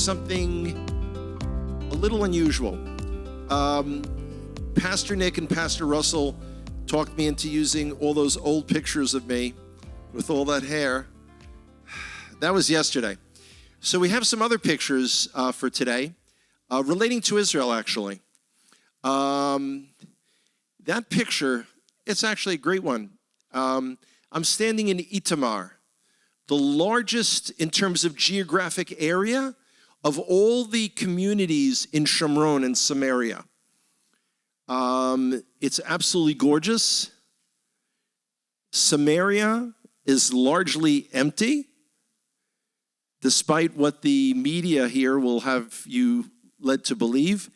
something a little unusual. Pastor Nick and Pastor Russell talked me into using all those old pictures of me with all that hair. That was yesterday. So we have some other pictures for today relating to Israel, actually. That picture, it's actually a great one. I'm standing in Itamar, the largest in terms of geographic area of all the communities in Shomron and Samaria. It's absolutely gorgeous. Samaria is largely empty, despite what the media here will have you led to believe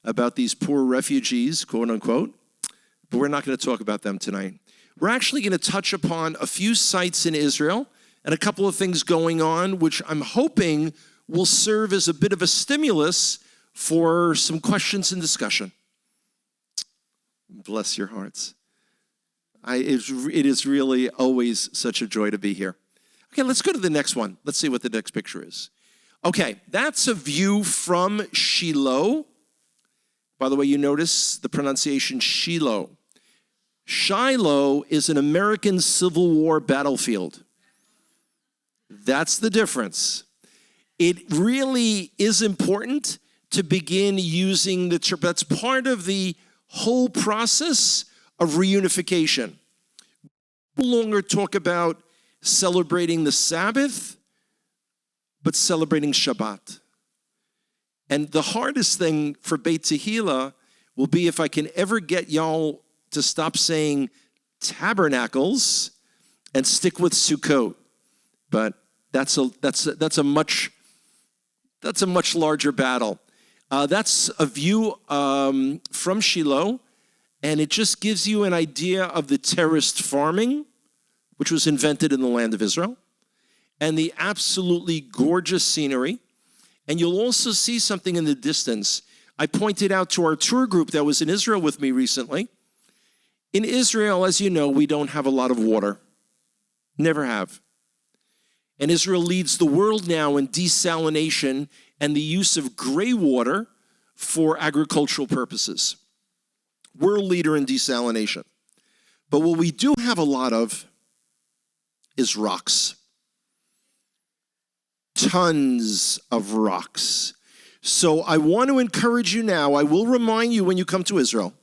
about these poor refugees, quote unquote. But we're not going to talk about them tonight. We're actually going to touch upon a few sites in Israel and a couple of things going on, which I'm hoping will serve as a bit of a stimulus for some questions and discussion. Bless your hearts. It is really always such a joy to be here. Okay, let's go to the next one. Let's see what the next picture is. Okay, that's a view from Shiloh. By the way, you notice the pronunciation Shiloh. Shiloh is an American Civil War battlefield. That's the difference. It really is important to begin using the term. That's part of the whole process of reunification. We no longer talk about celebrating the Sabbath, but celebrating Shabbat. And the hardest thing for Beit Tehila will be if I can ever get y'all to stop saying tabernacles and stick with Sukkot. But that's a much larger battle. That's a view from Shiloh, and it just gives you an idea of the terraced farming, which was invented in the land of Israel, and the absolutely gorgeous scenery. And you'll also see something in the distance. I pointed out to our tour group that was in Israel with me recently. In Israel, as you know, we don't have a lot of water. Never have. And Israel leads the world now in desalination and the use of gray water for agricultural purposes. World leader in desalination. But what we do have a lot of is rocks. Tons of rocks. So I want to encourage you now, I will remind you when you come to Israel,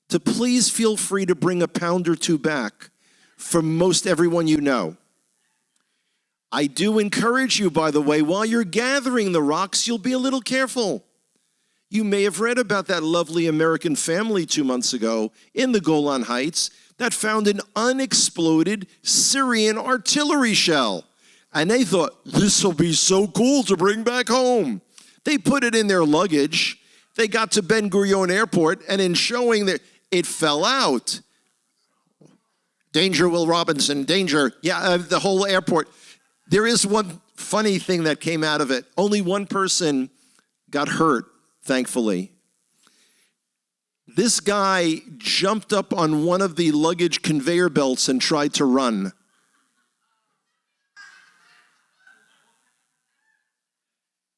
to please feel free to bring a pound or two back from most everyone you know. I do encourage you, by the way, while you're gathering the rocks, you'll be a little careful. You may have read about that lovely American family 2 months ago in the Golan Heights that found an unexploded Syrian artillery shell. And they thought, this will be so cool to bring back home. They put it in their luggage. They got to Ben Gurion Airport, and in showing that it fell out. Danger, Will Robinson, danger. Yeah, the whole airport. There is one funny thing that came out of it. Only one person got hurt, thankfully. This guy jumped up on one of the luggage conveyor belts and tried to run.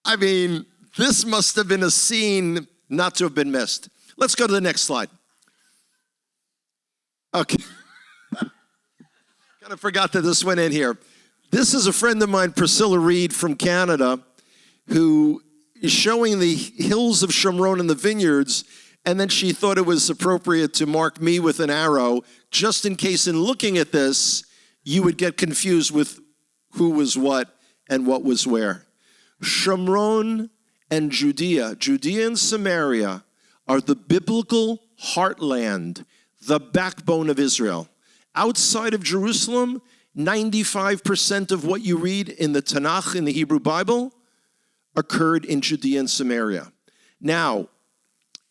I mean, this must have been a scene not to have been missed. Let's go to the next slide. Okay. Kind of forgot that this went in here. This is a friend of mine, Priscilla Reed from Canada, who is showing the hills of Shomron and the vineyards, and then she thought it was appropriate to mark me with an arrow, just in case in looking at this, you would get confused with who was what and what was where. Shomron and Judea and Samaria are the biblical heartland, the backbone of Israel. Outside of Jerusalem, 95% of what you read in the Tanakh, in the Hebrew Bible, occurred in Judea and Samaria. Now,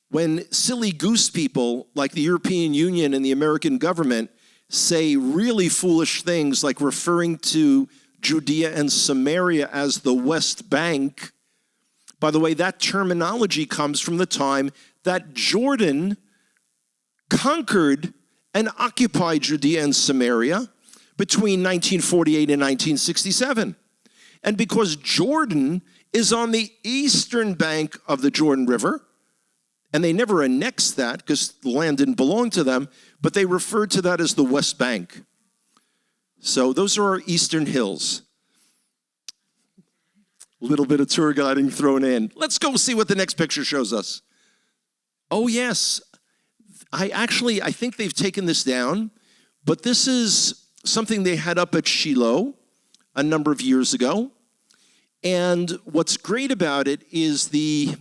when silly goose people like the European Union and the American government say really foolish things like referring to Judea and Samaria as the West Bank, by the way, that terminology comes from the time that Jordan conquered and occupied Judea and Samaria between 1948 and 1967. And because Jordan is on the eastern bank of the Jordan River, and they never annexed that because the land didn't belong to them, but they referred to that as the West Bank. So those are our eastern hills. A little bit of tour guiding thrown in. Let's go see what the next picture shows us. Oh, yes. I think they've taken this down, but this is something they had up at Shiloh a number of years ago. And what's great about it is if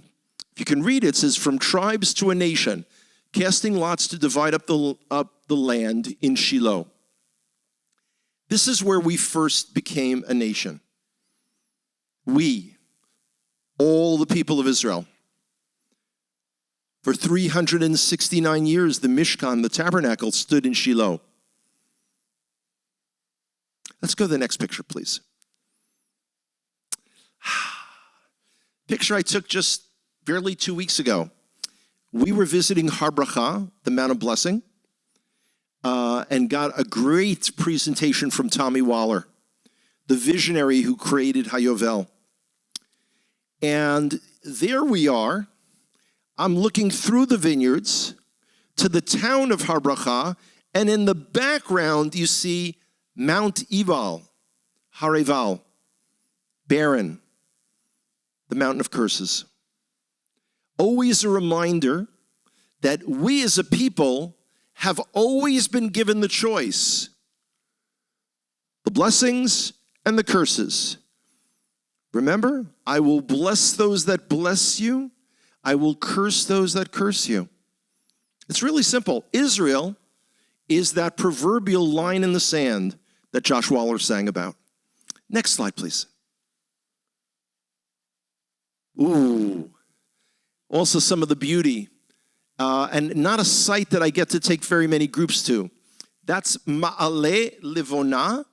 you can read it says, from tribes to a nation, casting lots to divide up the land in Shiloh. This is where we first became a nation. We, all the people of Israel. For 369 years, the Mishkan, the tabernacle, stood in Shiloh. Let's go to the next picture, please. Picture I took just barely 2 weeks ago. We were visiting Har Bracha, the Mount of Blessing, and got a great presentation from Tommy Waller, the visionary who created Hayovel. And there we are. I'm looking through the vineyards to the town of Har Bracha, and in the background you see Mount Ebal, Har Eval, barren, the mountain of curses. Always a reminder that we as a people have always been given the choice, the blessings and the curses. Remember, I will bless those that bless you. I will curse those that curse you. It's really simple. Israel is that proverbial line in the sand that Josh Waller sang about. Next slide, please. Ooh. Also some of the beauty. And not a site that I get to take very many groups to. That's Ma'ale Livona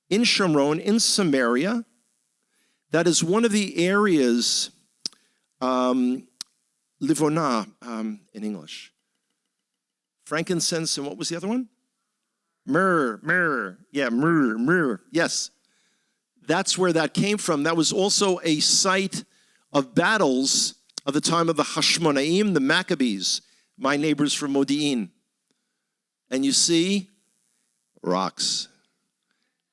in Shomron, in Samaria. That is one of the areas... Livona, in English. Frankincense, and what was the other one? Myrrh. Yeah, myrrh. Yes. That's where that came from. That was also a site of battles of the time of the Hashmonaim, the Maccabees, my neighbors from Modi'in. And you see, rocks.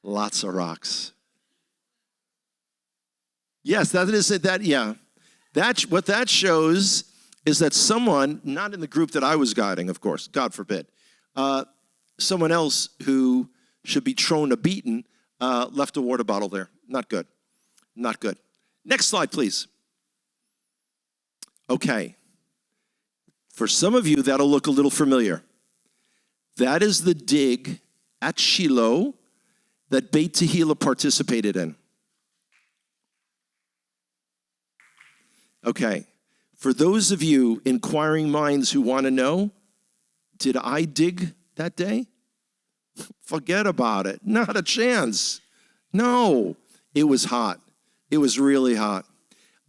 Lots of rocks. Yes, that is it. What that shows is that someone, not in the group that I was guiding, of course, God forbid, someone else who should be thrown a beaten, left a water bottle there. Not good. Not good. Next slide, please. Okay. For some of you, that'll look a little familiar. That is the dig at Shiloh that Beit Tehila participated in. Okay. For those of you inquiring minds who want to know, did I dig that day? Forget about it. Not a chance. No. It was hot. It was really hot.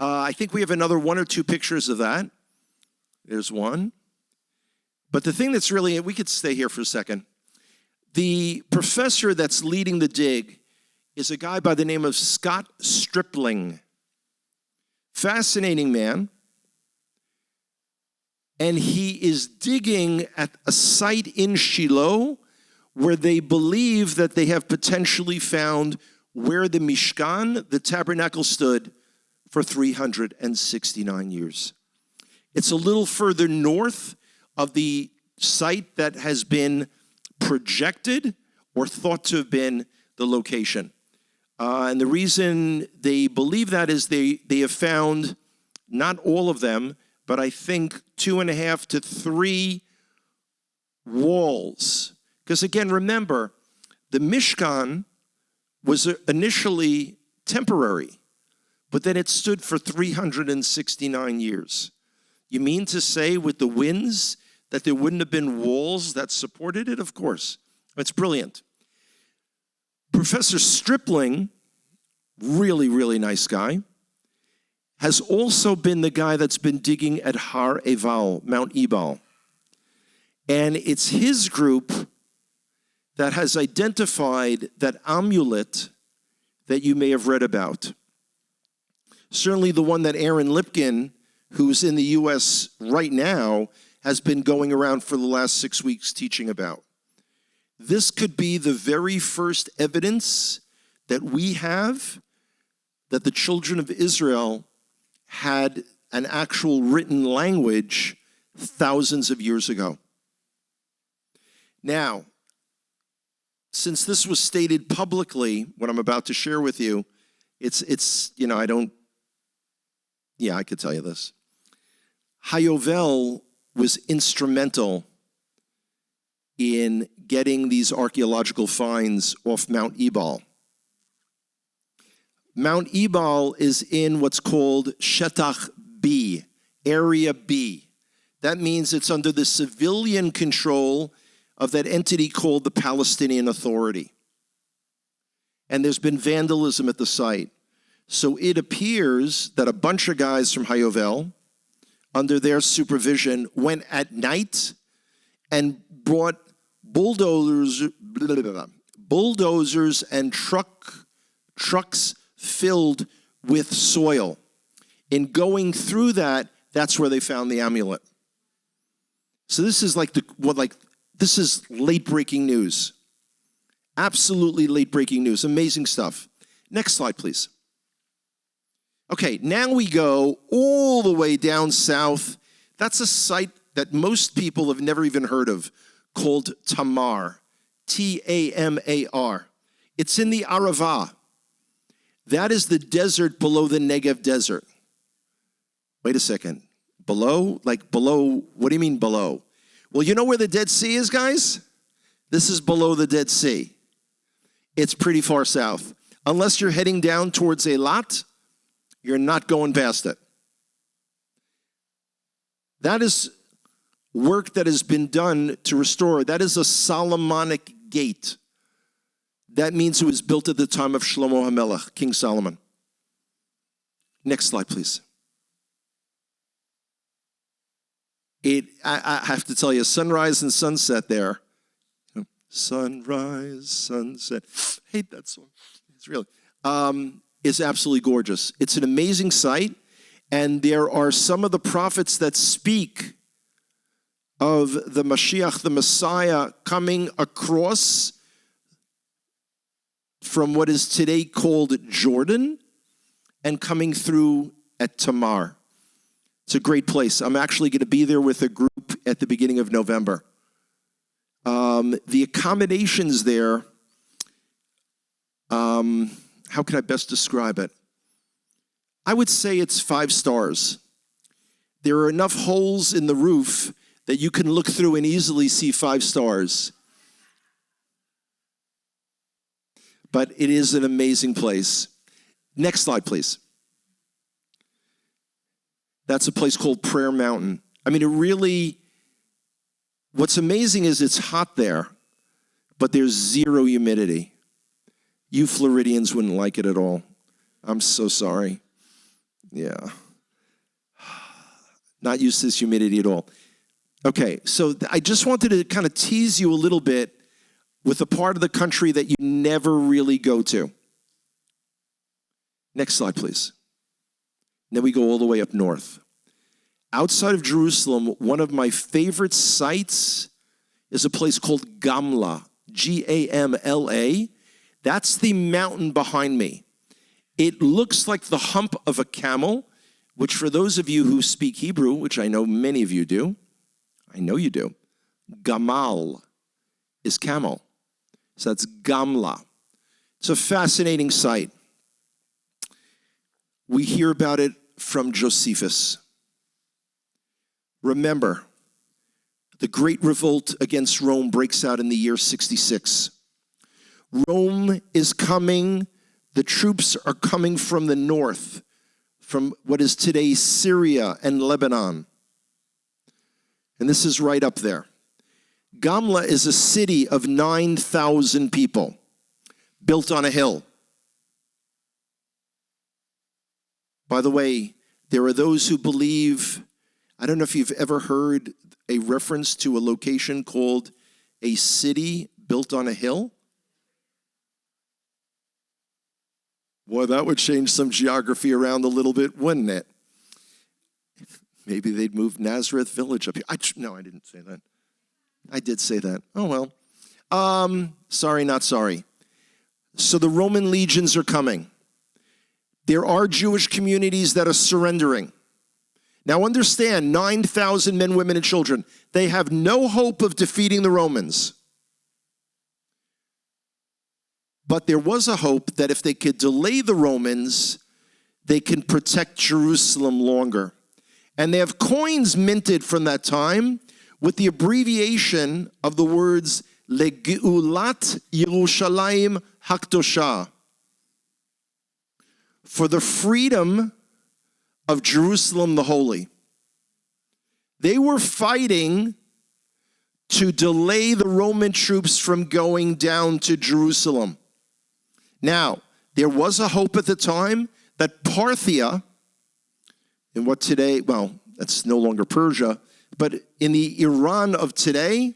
I think we have another one or two pictures of that. There's one. But the thing that's really, we could stay here for a second. The professor that's leading the dig is a guy by the name of Scott Stripling. Fascinating man. And he is digging at a site in Shiloh where they believe that they have potentially found where the Mishkan, the tabernacle, stood for 369 years. It's a little further north of the site that has been projected or thought to have been the location. And the reason they believe that is they have found, not all of them, but I think 2.5 to 3 walls. Because again, remember, the Mishkan was initially temporary, but then it stood for 369 years. You mean to say with the winds that there wouldn't have been walls that supported it? Of course. It's brilliant. Professor Stripling, really, really nice guy, has also been the guy that's been digging at Har Eval, Mount Ebal. And it's his group that has identified that amulet that you may have read about. Certainly the one that Aaron Lipkin, who's in the U.S. right now, has been going around for the last 6 weeks teaching about. This could be the very first evidence that we have that the children of Israel had an actual written language thousands of years ago. Now, since this was stated publicly, what I'm about to share with you, I could tell you this. Hayovel was instrumental in getting these archaeological finds off Mount Ebal. Mount Ebal is in what's called Shetach B, Area B. That means it's under the civilian control of that entity called the Palestinian Authority. And there's been vandalism at the site. So it appears that a bunch of guys from Hayovel, under their supervision, went at night and brought bulldozers and trucks filled with soil. In going through that, that's where they found the amulet. So this is this is late-breaking news. Absolutely late-breaking news. Amazing stuff. Next slide, please. Okay, now we go all the way down south. That's a site that most people have never even heard of, called Tamar, Tamar. It's in the Arava. That is the desert below the Negev desert. Wait a second. Below? Like below, what do you mean below? Well, you know where the Dead Sea is, guys? This is below the Dead Sea. It's pretty far south. Unless you're heading down towards Eilat, you're not going past it. That is work that has been done to restore. That is a Solomonic gate. That means it was built at the time of Shlomo HaMelech, King Solomon. Next slide, please. I have to tell you, sunrise and sunset there. Sunrise, sunset. Hate that song. It's really is absolutely gorgeous. It's an amazing sight, and there are some of the prophets that speak of the Mashiach, the Messiah, coming across from what is today called Jordan and coming through at Tamar. It's a great place. I'm actually going to be there with a group at the beginning of November. The accommodations there, how can I best describe it? I would say it's 5 stars. There are enough holes in the roof that you can look through and easily see 5 stars. But it is an amazing place. Next slide, please. That's a place called Prayer Mountain. I mean, what's amazing is it's hot there, but there's zero humidity. You Floridians wouldn't like it at all. I'm so sorry. Yeah. Not used to this humidity at all. Okay, so I just wanted to kind of tease you a little bit with a part of the country that you never really go to. Next slide, please. Then we go all the way up north. Outside of Jerusalem, one of my favorite sites is a place called Gamla, Gamla. That's the mountain behind me. It looks like the hump of a camel, which for those of you who speak Hebrew, which I know many of you do, I know you do, Gamal is camel. So that's Gamla. It's a fascinating site. We hear about it from Josephus. Remember, the great revolt against Rome breaks out in the year 66. Rome is coming. The troops are coming from the north, from what is today Syria and Lebanon. And this is right up there. Gamla is a city of 9,000 people built on a hill. By the way, there are those who believe, I don't know if you've ever heard a reference to a location called a city built on a hill. Boy, that would change some geography around a little bit, wouldn't it? Maybe they'd move Nazareth Village up here. No, I didn't say that. I did say that. Oh, well. Sorry, not sorry. So the Roman legions are coming. There are Jewish communities that are surrendering. Now understand, 9,000 men, women, and children. They have no hope of defeating the Romans. But there was a hope that if they could delay the Romans, they can protect Jerusalem longer. And they have coins minted from that time with the abbreviation of the words Legeulat Yerushalayim Hakdosha, for the freedom of Jerusalem the Holy. They were fighting to delay the Roman troops from going down to Jerusalem. Now, there was a hope at the time that Parthia, in what today, well, that's no longer Persia, but in the Iran of today,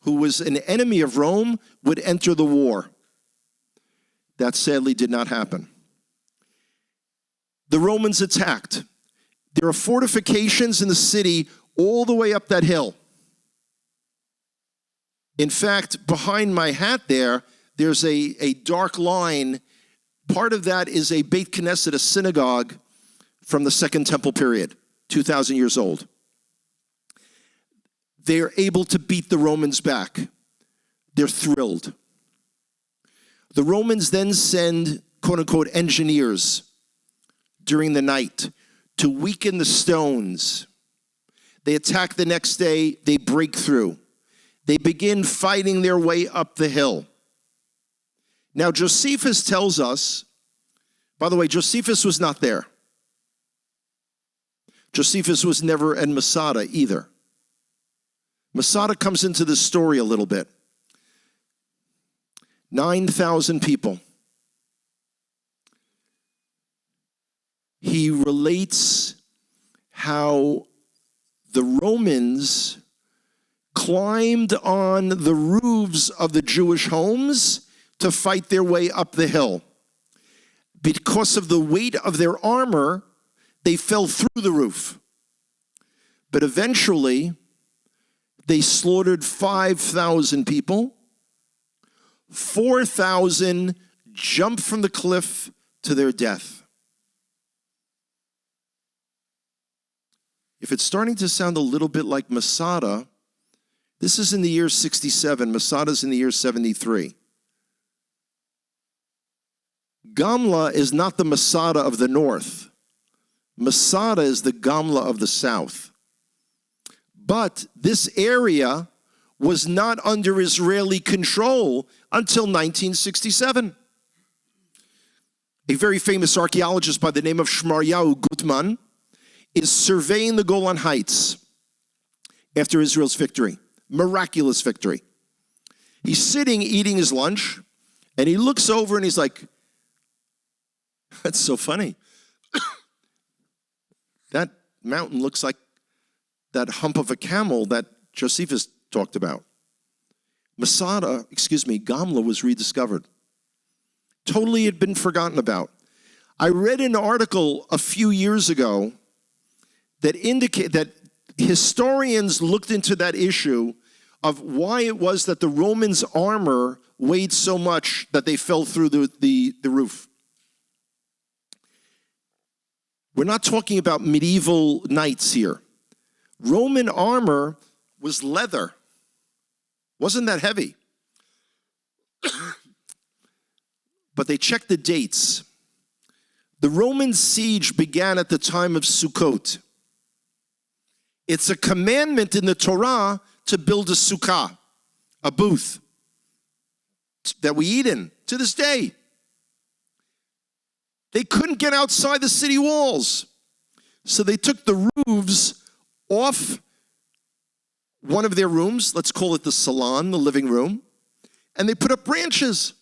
who was an enemy of Rome, would enter the war. That sadly did not happen. The Romans attacked. There are fortifications in the city all the way up that hill. In fact, behind my hat there's a dark line. Part of that is a Beit Knesset, a synagogue from the Second Temple period, 2,000 years old. They're able to beat the Romans back. They're thrilled. The Romans then send, quote unquote, engineers during the night to weaken the stones. They attack the next day, they break through. They begin fighting their way up the hill. Now, Josephus tells us, by the way, Josephus was not there. Josephus was never at Masada either. Masada comes into the story a little bit. 9,000 people. He relates how the Romans climbed on the roofs of the Jewish homes to fight their way up the hill. Because of the weight of their armor, they fell through the roof. But eventually, they slaughtered 5,000 people. 4,000 jumped from the cliff to their death. If it's starting to sound a little bit like Masada, this is in the year 67. Masada's in the year 73. Gamla is not the Masada of the north. Masada is the Gamla of the south. But this area was not under Israeli control until 1967. A very famous archaeologist by the name of Shmaryahu Gutman is surveying the Golan Heights after Israel's victory, miraculous victory. He's sitting eating his lunch, and he looks over and he's like, that's so funny. That mountain looks like that hump of a camel that Josephus talked about. Gamla was rediscovered. Totally had been forgotten about. I read an article a few years ago that indicate that historians looked into that issue of why it was that the Romans' armor weighed so much that they fell through the roof. We're not talking about medieval knights here. Roman armor was leather. Wasn't that heavy. But they checked the dates. The Roman siege began at the time of Sukkot. It's a commandment in the Torah to build a sukkah, a booth that we eat in to this day. They couldn't get outside the city walls. So they took the roofs off one of their rooms, let's call it the salon, the living room, and they put up branches.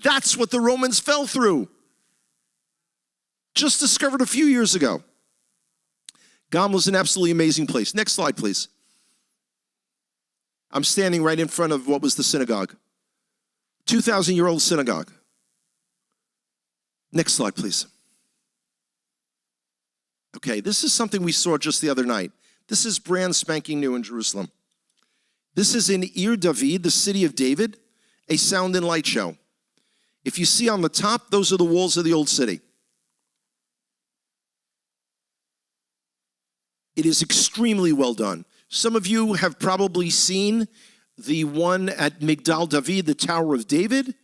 That's what the Romans fell through. Just discovered a few years ago. Gamla's an absolutely amazing place. Next slide, please. I'm standing right in front of what was the synagogue. 2,000-year-old synagogue. Next slide, please. Okay, this is something we saw just the other night. This is brand spanking new in Jerusalem. This is in Ir David, the city of David, a sound and light show. If you see on the top, those are the walls of the old city. It is extremely well done. Some of you have probably seen the one at Migdal David, the Tower of David.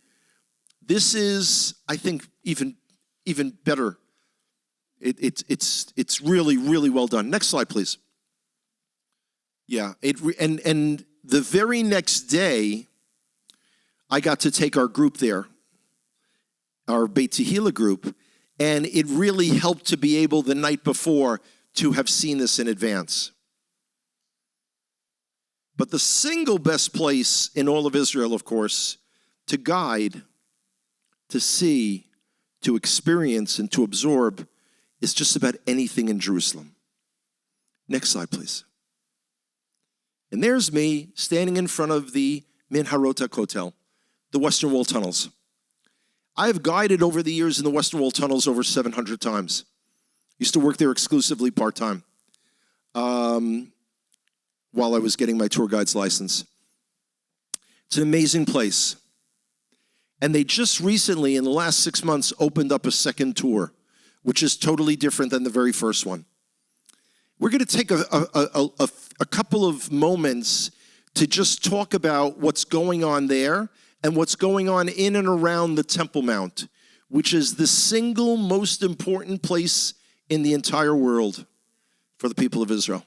This is, I think, even better. It's really, really well done. Next slide, please. Yeah, and the very next day, I got to take our group there, our Beit Tehila group, and it really helped to be able the night before to have seen this in advance. But the single best place in all of Israel, of course, to guide, to see, to experience, and to absorb is just about anything in Jerusalem. Next slide, please. And there's me standing in front of the Minharot HaKotel, the Western Wall tunnels. I have guided over the years in the Western Wall tunnels over 700 times. Used to work there exclusively part-time while I was getting my tour guide's license. It's an amazing place. And they just recently, in the last 6 months, opened up a second tour, which is totally different than the very first one. We're going to take a couple of moments to just talk about what's going on there and what's going on in and around the Temple Mount, which is the single most important place in the entire world for the people of Israel.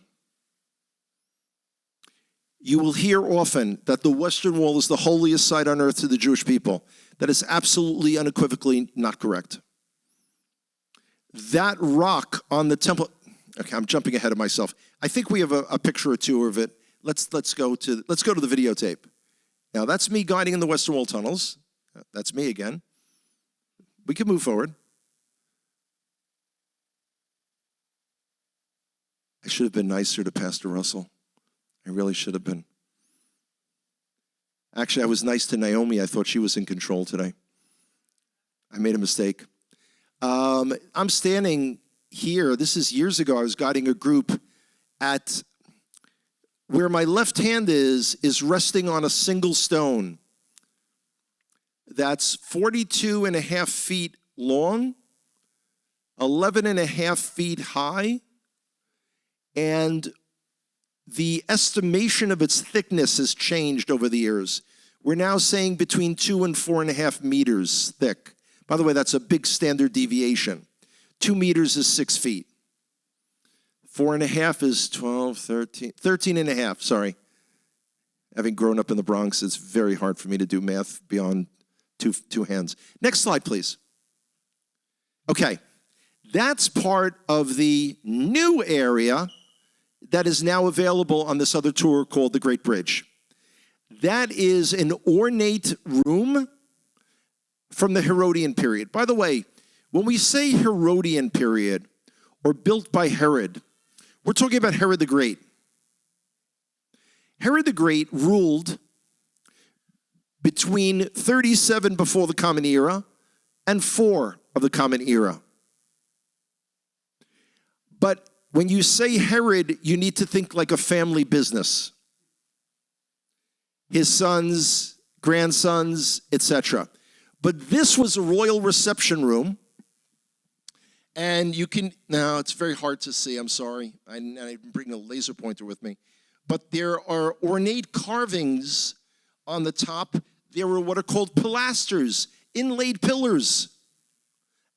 You will hear often that the Western Wall is the holiest site on earth to the Jewish people. That is absolutely, unequivocally not correct. That rock on the temple... Okay, I'm jumping ahead of myself. I think we have a picture or two of it. Let's go to the videotape. Now, that's me guiding in the Western Wall tunnels. That's me again. We can move forward. I should have been nicer to Pastor Russell. I really should have been. Actually, I was nice to Naomi. I thought she was in control today. I made a mistake. I'm standing here. This is years ago. I was guiding a group at where my left hand is resting on a single stone that's 42 and a half feet long, 11 and a half feet high, and the estimation of its thickness has changed over the years. We're now saying between 2 and 4.5 meters thick. By the way, that's a big standard deviation. 2 meters is 6 feet. 4.5 is 12, 13 and a half, sorry. Having grown up in the Bronx, it's very hard for me to do math beyond two hands. Next slide, please. Okay, that's part of the new area that is now available on this other tour called the Great Bridge. That is an ornate room from the Herodian period. By the way, when we say Herodian period or built by Herod, we're talking about Herod the Great. Herod the Great ruled between 37 before the Common Era and 4 of the Common Era. But when you say Herod, you need to think like a family business. His sons, grandsons, etc. But this was a royal reception room. And you can, now it's very hard to see, I'm sorry. I didn't bring a laser pointer with me. But there are ornate carvings on the top. There were what are called pilasters, inlaid pillars.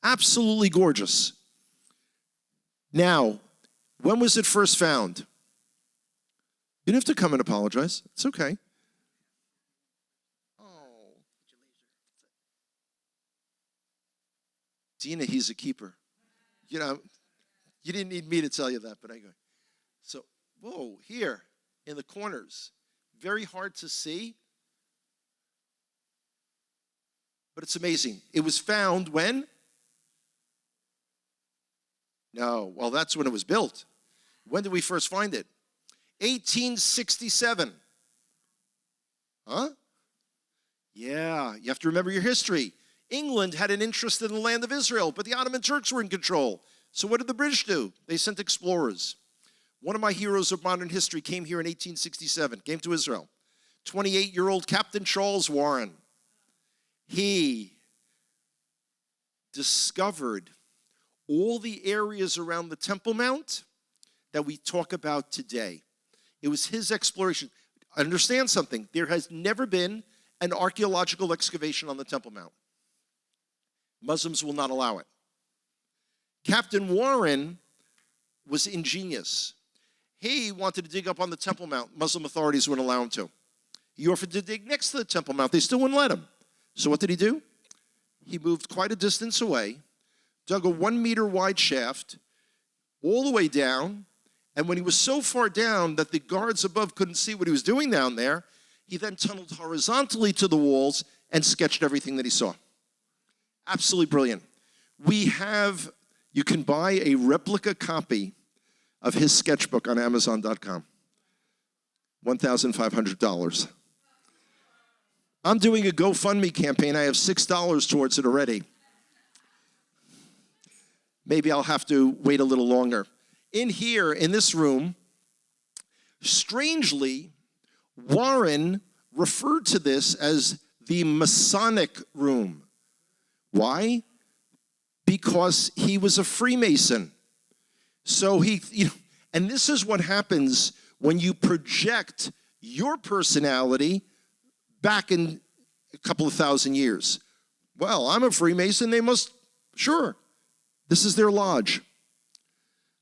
Absolutely gorgeous. Now, when was it first found? You don't have to come and apologize. It's okay. Oh. Dina, he's a keeper. You know, you didn't need me to tell you that, but I go. So, whoa, here in the corners. Very hard to see. But it's amazing. It was found when? No, well, that's when it was built. When did we first find it? 1867. Huh? Yeah, you have to remember your history. England had an interest in the land of Israel, but the Ottoman Turks were in control. So what did the British do? They sent explorers. One of my heroes of modern history came here in 1867, came to Israel. 28-year-old Captain Charles Warren. He discovered all the areas around the Temple Mount that we talk about today. It was his exploration. Understand something. There has never been an archaeological excavation on the Temple Mount. Muslims will not allow it. Captain Warren was ingenious. He wanted to dig up on the Temple Mount. Muslim authorities wouldn't allow him to. He offered to dig next to the Temple Mount. They still wouldn't let him. So what did he do? He moved quite a distance away, dug a 1-meter wide shaft all the way down, and when he was so far down that the guards above couldn't see what he was doing down there, he then tunneled horizontally to the walls and sketched everything that he saw. Absolutely brilliant. You can buy a replica copy of his sketchbook on Amazon.com. $1,500. I'm doing a GoFundMe campaign. I have $6 towards it already. Maybe I'll have to wait a little longer. In here, in this room, strangely, Warren referred to this as the Masonic room. Why? Because he was a Freemason. So and this is what happens when you project your personality back in a couple of thousand years. Well, I'm a Freemason, sure. This is their lodge.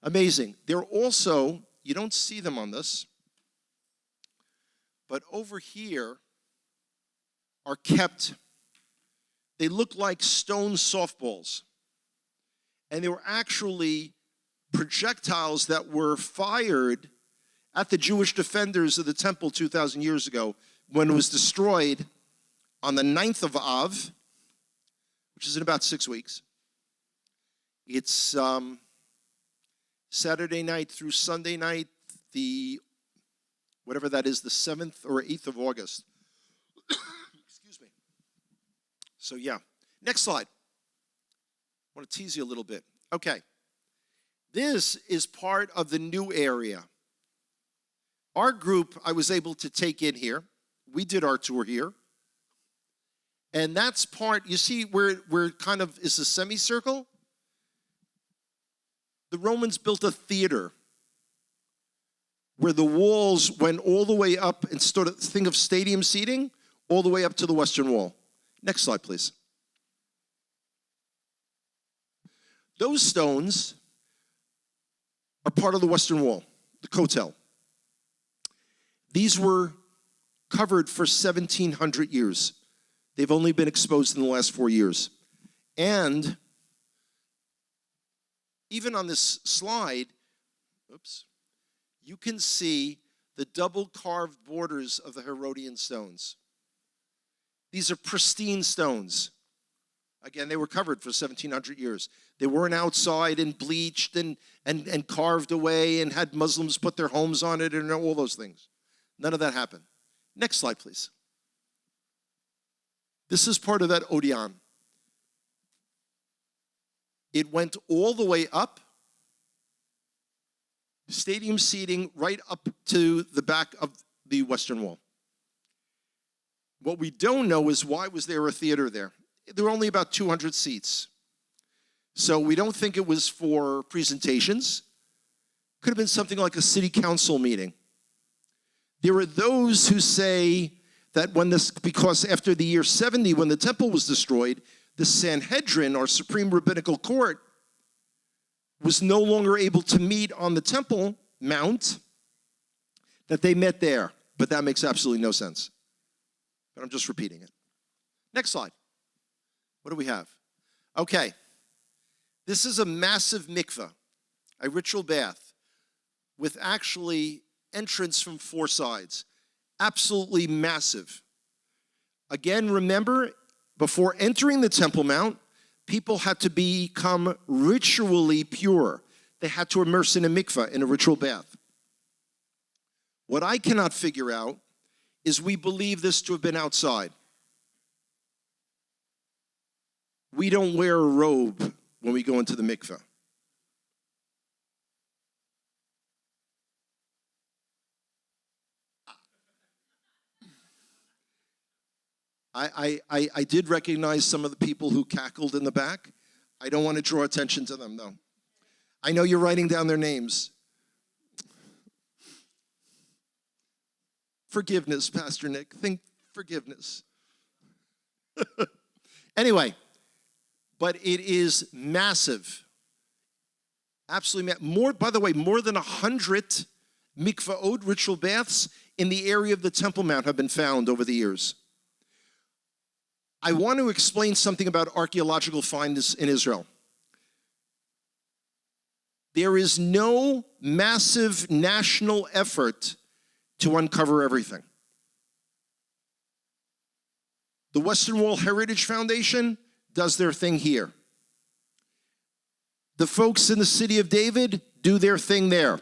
Amazing. They're also, you don't see them on this, but over here are kept, they look like stone softballs. And they were actually projectiles that were fired at the Jewish defenders of the temple 2,000 years ago when it was destroyed on the 9th of Av, which is in about 6 weeks. It's Saturday night through Sunday night, whatever that is, the 7th or 8th of August. Excuse me. So yeah, next slide. I want to tease you a little bit. Okay. This is part of the new area. Our group, I was able to take in here. We did our tour here. And that's part, you see where kind of is a semicircle? The Romans built a theater where the walls went all the way up and think of stadium seating, all the way up to the western wall. Next slide, please. Those stones are part of the western wall, the kotel. These were covered for 1,700 years. They've only been exposed in the last 4 years. And even on this slide, you can see the double carved borders of the Herodian stones. These are pristine stones. Again, they were covered for 1,700 years. They weren't outside and bleached and carved away and had Muslims put their homes on it and all those things. None of that happened. Next slide, please. This is part of that Odeon. It went all the way up, stadium seating right up to the back of the western wall. What we don't know is why was there a theater there? There were only about 200 seats. So we don't think it was for presentations. Could have been something like a city council meeting. There are those who say that because after the year 70, when the temple was destroyed, the Sanhedrin, or Supreme Rabbinical Court, was no longer able to meet on the Temple Mount, that they met there. But that makes absolutely no sense. But I'm just repeating it. Next slide. What do we have? Okay. This is a massive mikveh, a ritual bath, with actually entrance from 4 sides. Absolutely massive. Again, remember, before entering the Temple Mount, people had to become ritually pure. They had to immerse in a mikveh, in a ritual bath. What I cannot figure out is we believe this to have been outside. we don't wear a robe when we go into the mikveh. I did recognize some of the people who cackled in the back. I don't want to draw attention to them, though. I know you're writing down their names. Forgiveness, Pastor Nick. Think forgiveness. Anyway, but it is massive. Absolutely more, by the way, more than 100 mikvaot, ritual baths, in the area of the Temple Mount have been found over the years. I want to explain something about archaeological finds in Israel. There is no massive national effort to uncover everything. The Western Wall Heritage Foundation does their thing here. The folks in the city of David do their thing there.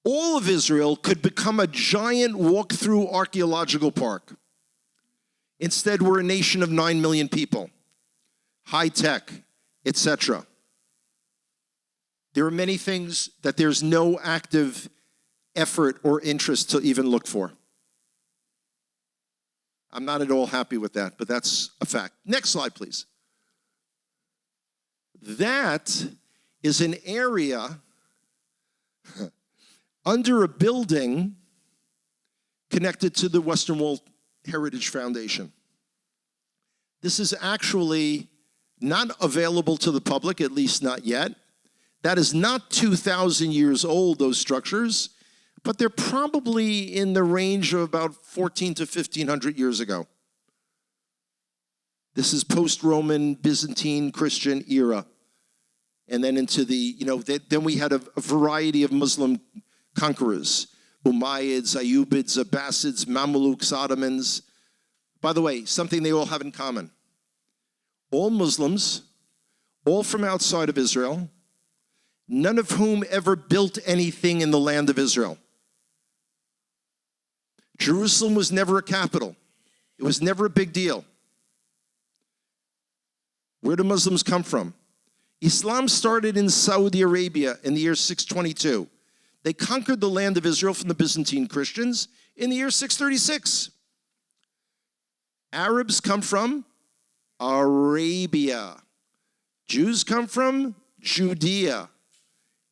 All of Israel could become a giant walk-through archaeological park. Instead, we're a nation of 9 million people, high tech, etc. There are many things that there's no active effort or interest to even look for. I'm not at all happy with that, but that's a fact. Next slide, please. That is an area under a building connected to the Western Wall Heritage Foundation. This is actually not available to the public, at least not yet. That is not 2,000 years old, those structures, but they're probably in the range of about 14 to 1,500 years ago. This is post-Roman, Byzantine, Christian era. And then into the, then we had a variety of Muslim conquerors. Umayyads, Ayyubids, Abbasids, Mamluks, Ottomans. By the way, something they all have in common. All Muslims, all from outside of Israel, none of whom ever built anything in the land of Israel. Jerusalem was never a capital. It was never a big deal. Where do Muslims come from? Islam started in Saudi Arabia in the year 622. They conquered the land of Israel from the Byzantine Christians in the year 636. Arabs come from Arabia. Jews come from Judea.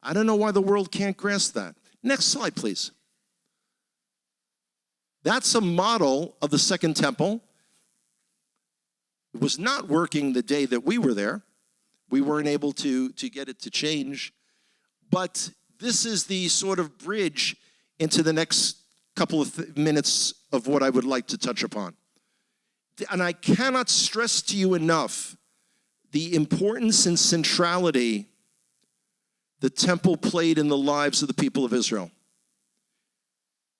I don't know why the world can't grasp that. Next slide, please. That's a model of the Second Temple. It was not working the day that we were there. We weren't able to get it to change. But this is the sort of bridge into the next couple of minutes of what I would like to touch upon. And I cannot stress to you enough the importance and centrality the temple played in the lives of the people of Israel.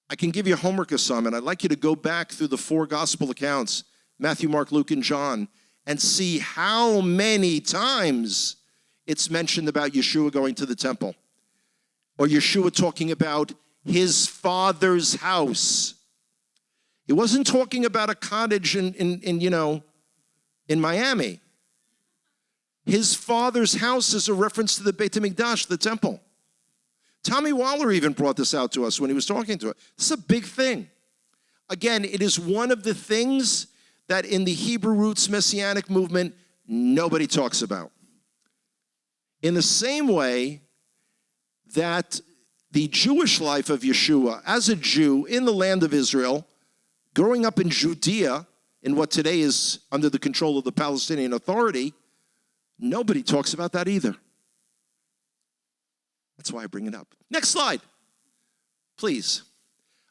I can give you a homework assignment. I'd like you to go back through the 4 gospel accounts, Matthew, Mark, Luke, and John, and see how many times it's mentioned about Yeshua going to the temple, or Yeshua talking about his Father's house. He wasn't talking about a cottage in Miami. His Father's house is a reference to the Beit HaMikdash, the temple. Tommy Waller even brought this out to us when he was talking to us. This is a big thing. Again, it is one of the things that in the Hebrew roots Messianic movement, nobody talks about. In the same way that the Jewish life of Yeshua as a Jew in the land of Israel, growing up in Judea, in what today is under the control of the Palestinian Authority, nobody talks about that either. That's why I bring it up. Next slide, please.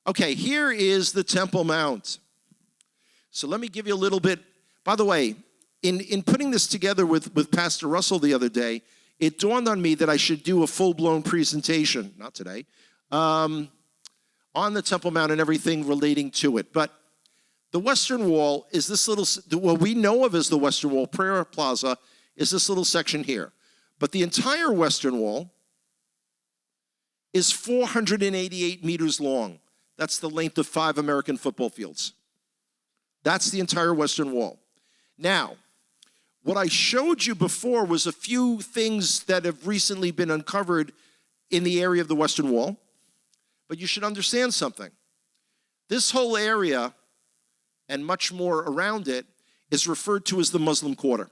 Okay, here is the Temple Mount. So let me give you a little bit. By the way, in putting this together with Pastor Russell the other day, it dawned on me that I should do a full-blown presentation, not today, on the Temple Mount and everything relating to it. But the Western Wall is this little, what we know of as the Western Wall Prayer Plaza is this little section here. But the entire Western Wall is 488 meters long. That's the length of 5 American football fields. That's the entire Western Wall. Now, what I showed you before was a few things that have recently been uncovered in the area of the Western Wall. But you should understand something. This whole area and much more around it is referred to as the Muslim quarter.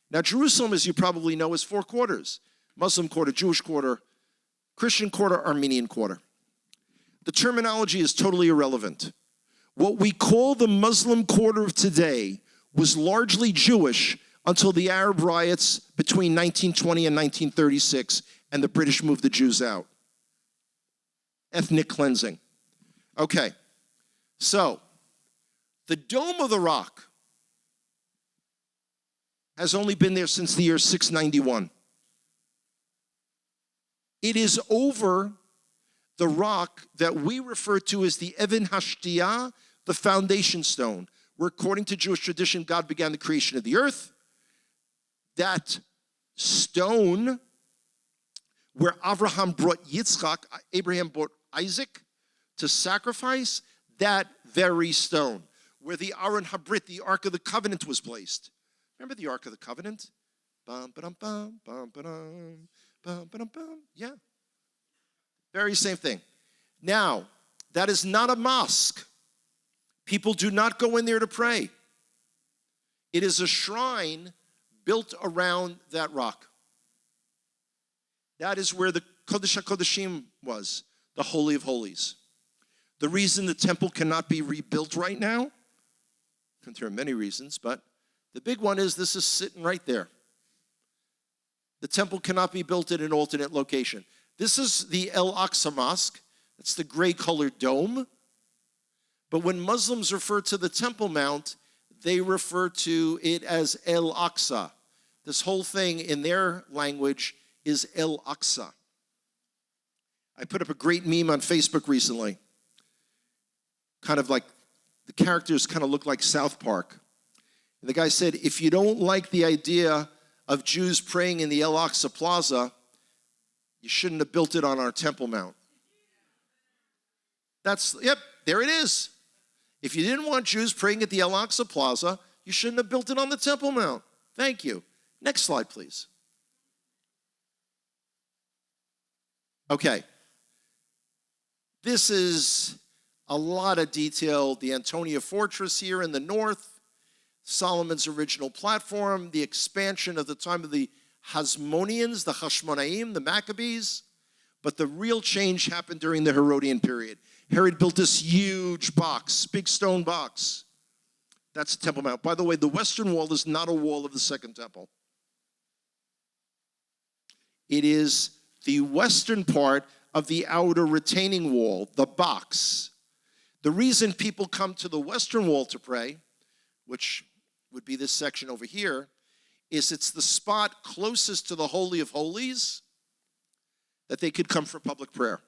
Now, Jerusalem, as you probably know, is 4 quarters. Muslim quarter, Jewish quarter, Christian quarter, Armenian quarter. The terminology is totally irrelevant. What we call the Muslim quarter of today was largely Jewish until the Arab riots between 1920 and 1936, and the British moved the Jews out. Ethnic cleansing. Okay, so the Dome of the Rock has only been there since the year 691. It is over the rock that we refer to as the Even Hashtiyah, the foundation stone, where according to Jewish tradition, God began the creation of the earth. That stone where Abraham brought Isaac to sacrifice, that very stone, where the Aron Habrit, the Ark of the Covenant, was placed. Remember the Ark of the Covenant? Bum, ba-dum, bum, bum, ba-dum, bum, ba-dum, bum. Yeah. Very same thing. Now, that is not a mosque. People do not go in there to pray. It is a shrine built around that rock. That is where the Kodesh HaKodeshim was, the Holy of Holies. The reason the temple cannot be rebuilt right now, and there are many reasons, but the big one is this is sitting right there. The temple cannot be built in an alternate location. This is the El Aqsa Mosque. It's the gray-colored dome. But when Muslims refer to the Temple Mount, they refer to it as El Aqsa. This whole thing in their language is El Aqsa. I put up a great meme on Facebook recently. Kind of like, the characters kind of look like South Park. And the guy said, if you don't like the idea of Jews praying in the El Aqsa Plaza, you shouldn't have built it on our Temple Mount. Yep, there it is. If you didn't want Jews praying at the El Aqsa Plaza, you shouldn't have built it on the Temple Mount. Thank you. Next slide, please. Okay. This is a lot of detail. The Antonia Fortress here in the north, Solomon's original platform, the expansion of the time of the Hasmoneans, the Hashmonaim, the Maccabees. But the real change happened during the Herodian period. Herod built this huge box, big stone box. That's the Temple Mount. By the way, the Western Wall is not a wall of the Second Temple. It is the western part of the outer retaining wall, the box. The reason people come to the Western Wall to pray, which would be this section over here, is it's the spot closest to the Holy of Holies that they could come for public prayer.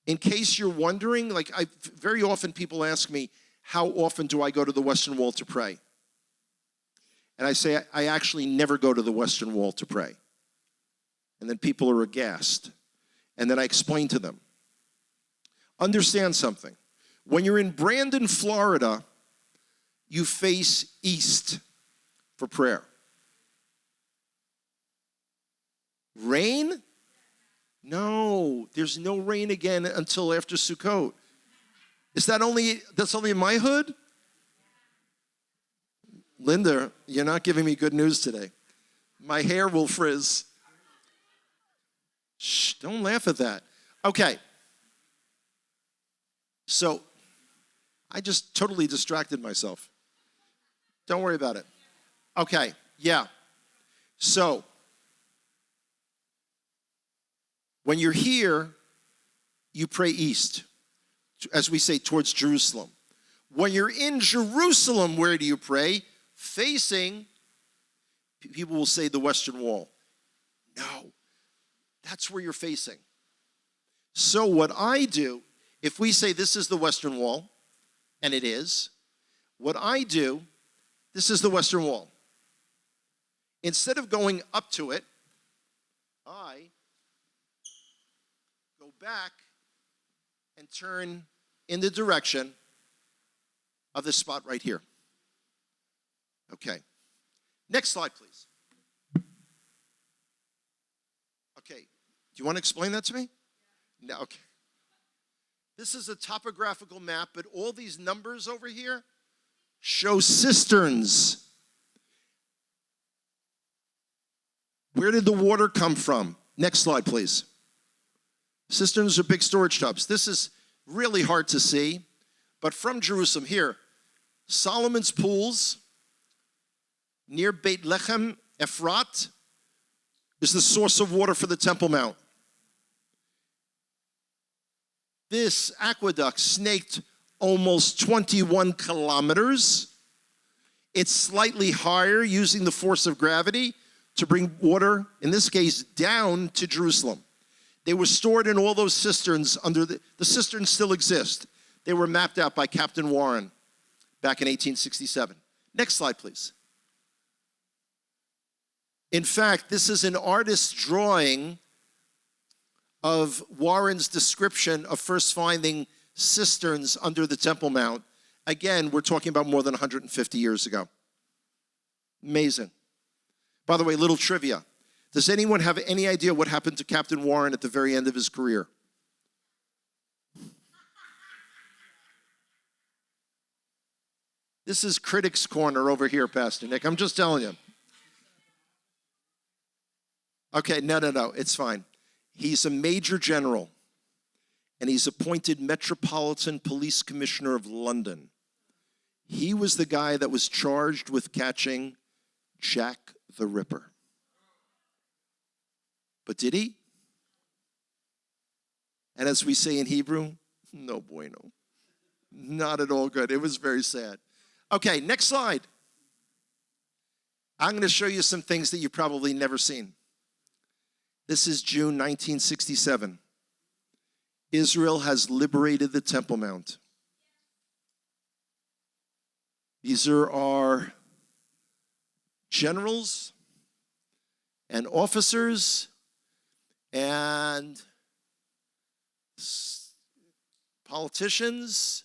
In case you're wondering, very often people ask me, how often do I go to the Western Wall to pray? And I say, I actually never go to the Western Wall to pray. And then people are aghast. And then I explain to them. Understand something. When you're in Brandon, Florida, you face east for prayer. Rain? No, there's no rain again until after Sukkot. That's only in my hood? Linda, you're not giving me good news today. My hair will frizz. Shh, don't laugh at that. Okay. So, I just totally distracted myself. Don't worry about it. Okay, yeah. So, when you're here, you pray east, as we say, towards Jerusalem. When you're in Jerusalem, where do you pray? Facing, people will say, the Western Wall. No, that's where you're facing. So what I do, if we say this is the Western Wall, and it is, what I do, this is the Western Wall. Instead of going up to it, I go back and turn in the direction of this spot right here. Okay. Next slide, please. Okay. Do you want to explain that to me? No. Okay. This is a topographical map, but all these numbers over here show cisterns. Where did the water come from? Next slide, please. Cisterns are big storage tubs. This is really hard to see, but from Jerusalem, here, Solomon's pools near Beit Lechem, Ephrat, is the source of water for the Temple Mount. This aqueduct snaked almost 21 kilometers. It's slightly higher, using the force of gravity to bring water, in this case, down to Jerusalem. They were stored in all those cisterns under the cisterns still exist. They were mapped out by Captain Warren back in 1867. Next slide, please. In fact, this is an artist's drawing of Warren's description of first finding cisterns under the Temple Mount. Again, we're talking about more than 150 years ago. Amazing. By the way, little trivia. Does anyone have any idea what happened to Captain Warren at the very end of his career? This is Critics' Corner over here, Pastor Nick. I'm just telling you. Okay, no, it's fine. He's a major general, and he's appointed Metropolitan Police Commissioner of London. He was the guy that was charged with catching Jack the Ripper. But did he? And as we say in Hebrew, no bueno. Not at all good. It was very sad. Okay, next slide. I'm going to show you some things that you've probably never seen. This is June 1967. Israel has liberated the Temple Mount. These are our generals and officers and politicians.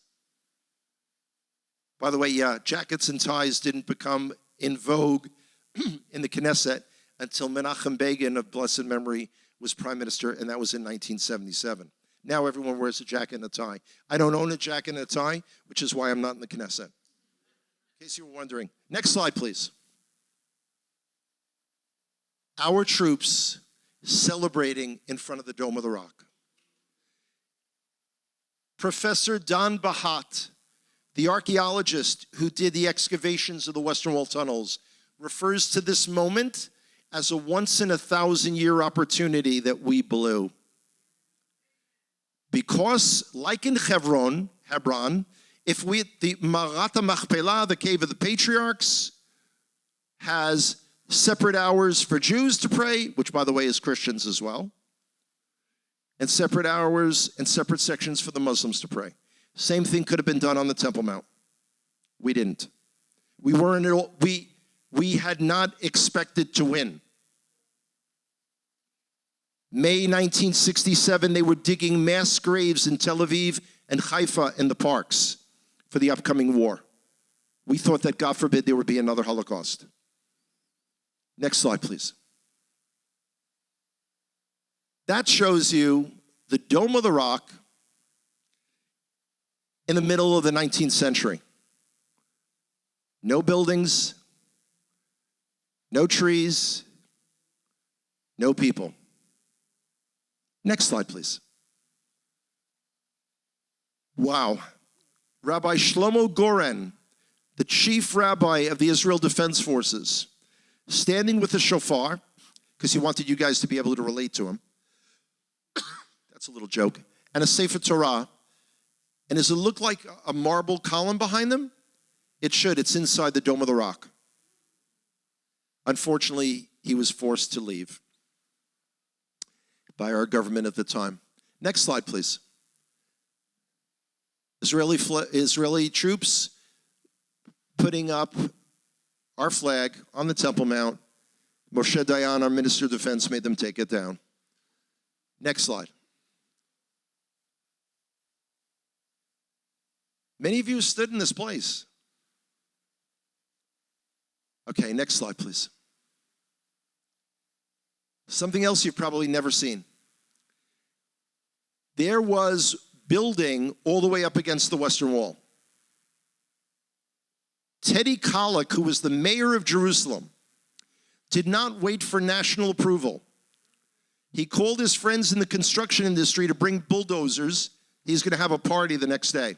By the way, jackets and ties didn't become in vogue in the Knesset until Menachem Begin of blessed memory was prime minister, and that was in 1977. Now everyone wears a jacket and a tie. I don't own a jacket and a tie, which is why I'm not in the Knesset. In case you were wondering. Next slide, please. Our troops celebrating in front of the Dome of the Rock. Professor Don Bahat, the archaeologist who did the excavations of the Western Wall tunnels, refers to this moment as a once-in-a-thousand-year opportunity that we blew. Because, like in Hebron, if the Marat HaMachpelah, the Cave of the Patriarchs, has separate hours for Jews to pray, which, by the way, is Christians as well, and separate hours and separate sections for the Muslims to pray. Same thing could have been done on the Temple Mount. We didn't. We weren't at all. We had not expected to win. May 1967, they were digging mass graves in Tel Aviv and Haifa in the parks for the upcoming war. We thought that, God forbid, there would be another Holocaust. Next slide, please. That shows you the Dome of the Rock in the middle of the 19th century. No buildings, no trees, no people. Next slide, please. Wow. Rabbi Shlomo Goren, the chief rabbi of the Israel Defense Forces, standing with the shofar, because he wanted you guys to be able to relate to him. That's a little joke. And a Sefer Torah. And does it look like a marble column behind them? It should. It's inside the Dome of the Rock. Unfortunately, he was forced to leave by our government at the time. Next slide, please. Israeli troops putting up our flag on the Temple Mount. Moshe Dayan, our Minister of Defense, made them take it down. Next slide. Many of you stood in this place. Okay, next slide, please. Something else you've probably never seen. There was building all the way up against the Western Wall. Teddy Kollek, who was the mayor of Jerusalem, did not wait for national approval. He called his friends in the construction industry to bring bulldozers. He's going to have a party the next day.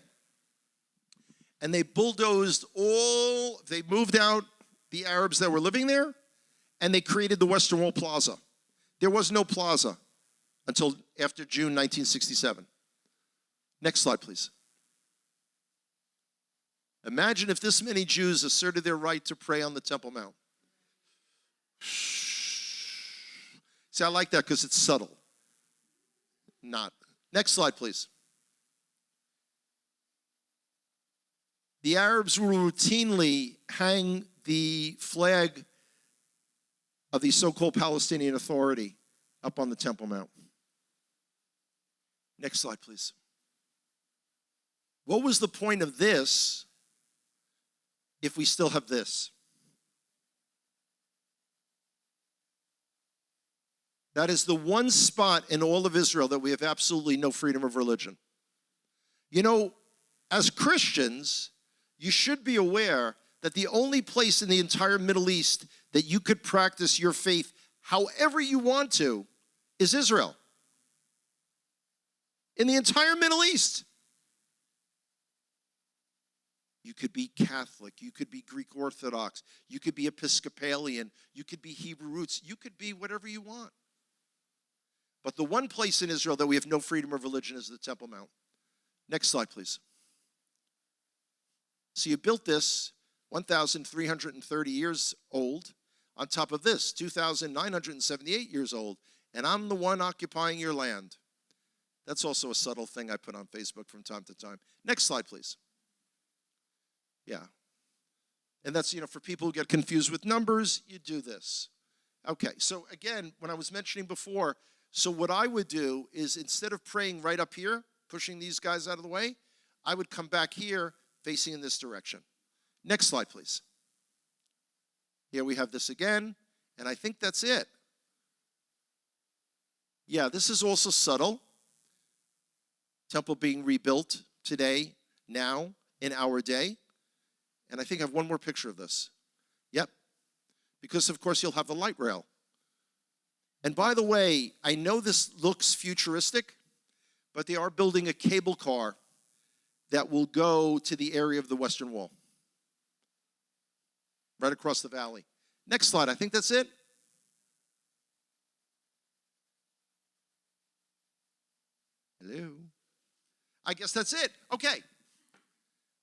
And they bulldozed they moved out the Arabs that were living there, and they created the Western Wall Plaza. There was no plaza until after June 1967. Next slide, please. Imagine if this many Jews asserted their right to pray on the Temple Mount. See, I like that because it's subtle. Not. Next slide, please. The Arabs will routinely hang the flag of the so-called Palestinian Authority up on the Temple Mount. Next slide, please. What was the point of this if we still have this? That is the one spot in all of Israel that we have absolutely no freedom of religion. You know, as Christians, you should be aware that the only place in the entire Middle East that you could practice your faith however you want to is Israel. In the entire Middle East. You could be Catholic, you could be Greek Orthodox, you could be Episcopalian, you could be Hebrew roots, you could be whatever you want. But the one place in Israel that we have no freedom of religion is the Temple Mount. Next slide, please. So you built this 1,330 years old on top of this, 2,978 years old, and I'm the one occupying your land. That's also a subtle thing I put on Facebook from time to time. Next slide, please. Yeah. And that's, for people who get confused with numbers, you do this. Okay, so again, when I was mentioning before, so what I would do is instead of praying right up here, pushing these guys out of the way, I would come back here facing in this direction. Next slide, please. Here we have this again, and I think that's it. Yeah, this is also subtle. Temple being rebuilt today, now, in our day. And I think I have one more picture of this. Yep. Because, of course, you'll have the light rail. And by the way, I know this looks futuristic, but they are building a cable car that will go to the area of the Western Wall. Right across the valley. Next slide. I think that's it. Hello. I guess that's it. Okay.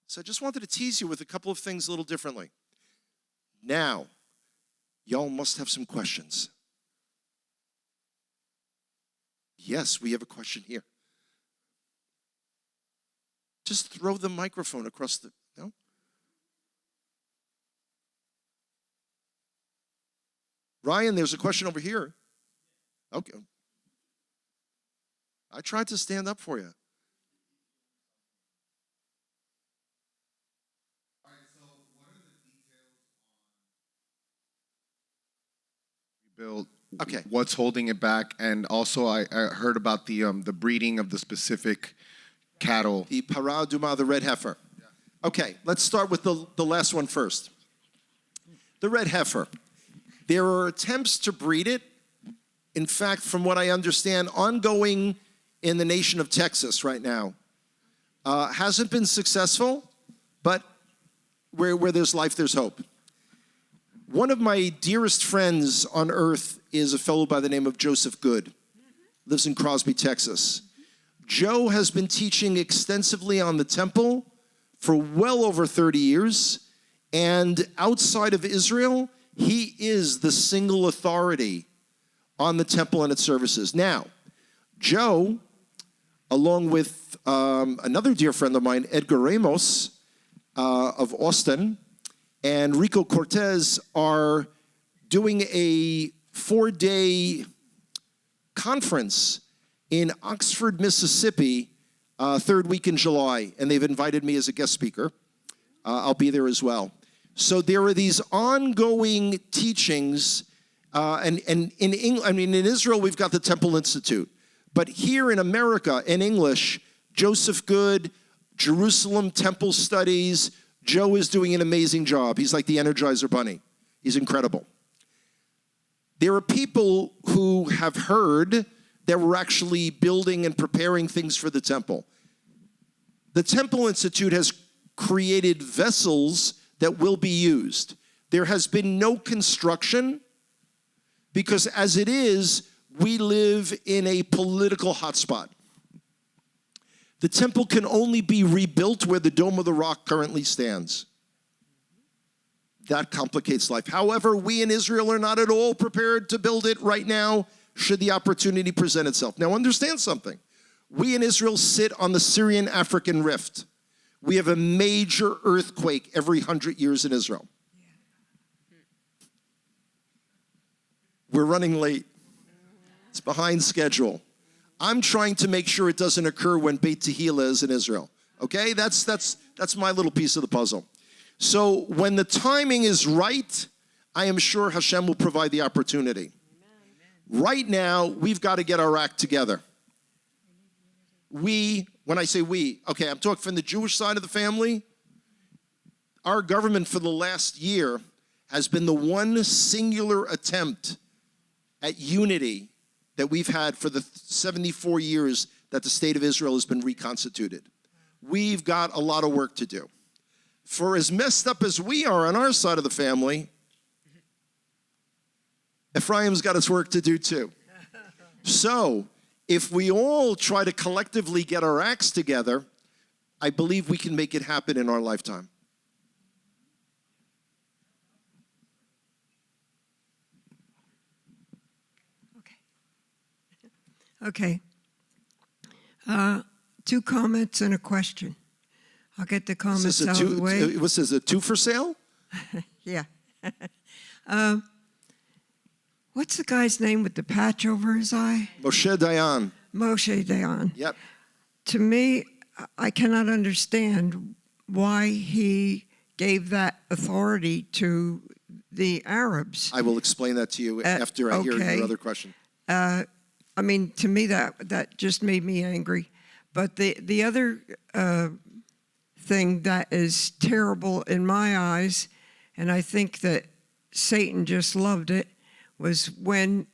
So I just wanted to tease you with a couple of things a little differently. Now, y'all must have some questions. Yes, we have a question here. Just throw the microphone across the, no? Ryan, there's a question over here. Okay. I tried to stand up for you. All right, so what are the details on rebuild? Okay. What's holding it back? And also, I heard about the breeding of the specific cattle. The Parah Adumah, the red heifer. Yeah. Okay, let's start with the last one first. The red heifer. There are attempts to breed it. In fact, from what I understand, ongoing in the nation of Texas right now. Hasn't been successful, but where there's life, there's hope. One of my dearest friends on earth is a fellow by the name of Joseph Good. Lives in Crosby, Texas. Joe has been teaching extensively on the temple for well over 30 years, and outside of Israel, he is the single authority on the temple and its services. Now, Joe, along with another dear friend of mine, Edgar Ramos of Austin, and Rico Cortez are doing a 4-day conference in Oxford, Mississippi, third week in July, and they've invited me as a guest speaker. I'll be there as well. So there are these ongoing teachings, and in in Israel we've got the Temple Institute, but here in America, in English, Joseph Good, Jerusalem Temple Studies. Joe is doing an amazing job. He's like the Energizer Bunny. He's incredible. There are people who have heard that we're actually building and preparing things for the temple. The Temple Institute has created vessels that will be used. There has been no construction because as it is, we live in a political hotspot. The temple can only be rebuilt where the Dome of the Rock currently stands. That complicates life. However, we in Israel are not at all prepared to build it right now, should the opportunity present itself. Now understand something. We in Israel sit on the Syrian-African rift. We have a major earthquake every 100 years in Israel. We're running late. It's behind schedule. I'm trying to make sure it doesn't occur when Beit Tehila is in Israel. Okay? That's my little piece of the puzzle. So when the timing is right, I am sure Hashem will provide the opportunity. Amen. Right now, we've got to get our act together. When I say we, okay, I'm talking from the Jewish side of the family. Our government for the last year has been the one singular attempt at unity that we've had for the 74 years that the state of Israel has been reconstituted. We've got a lot of work to do. For as messed up as we are on our side of the family, Ephraim's got its work to do too. So, if we all try to collectively get our acts together, I believe we can make it happen in our lifetime. Okay. 2 comments and a question. I'll get the comments out of the way. What's this, a 2 for sale? Yeah. What's the guy's name with the patch over his eye? Moshe Dayan. Moshe Dayan. Yep. To me, I cannot understand why he gave that authority to the Arabs. I will explain that to you after I hear your other question. I mean, to me, that just made me angry. But the other thing that is terrible in my eyes, and I think that Satan just loved it, was when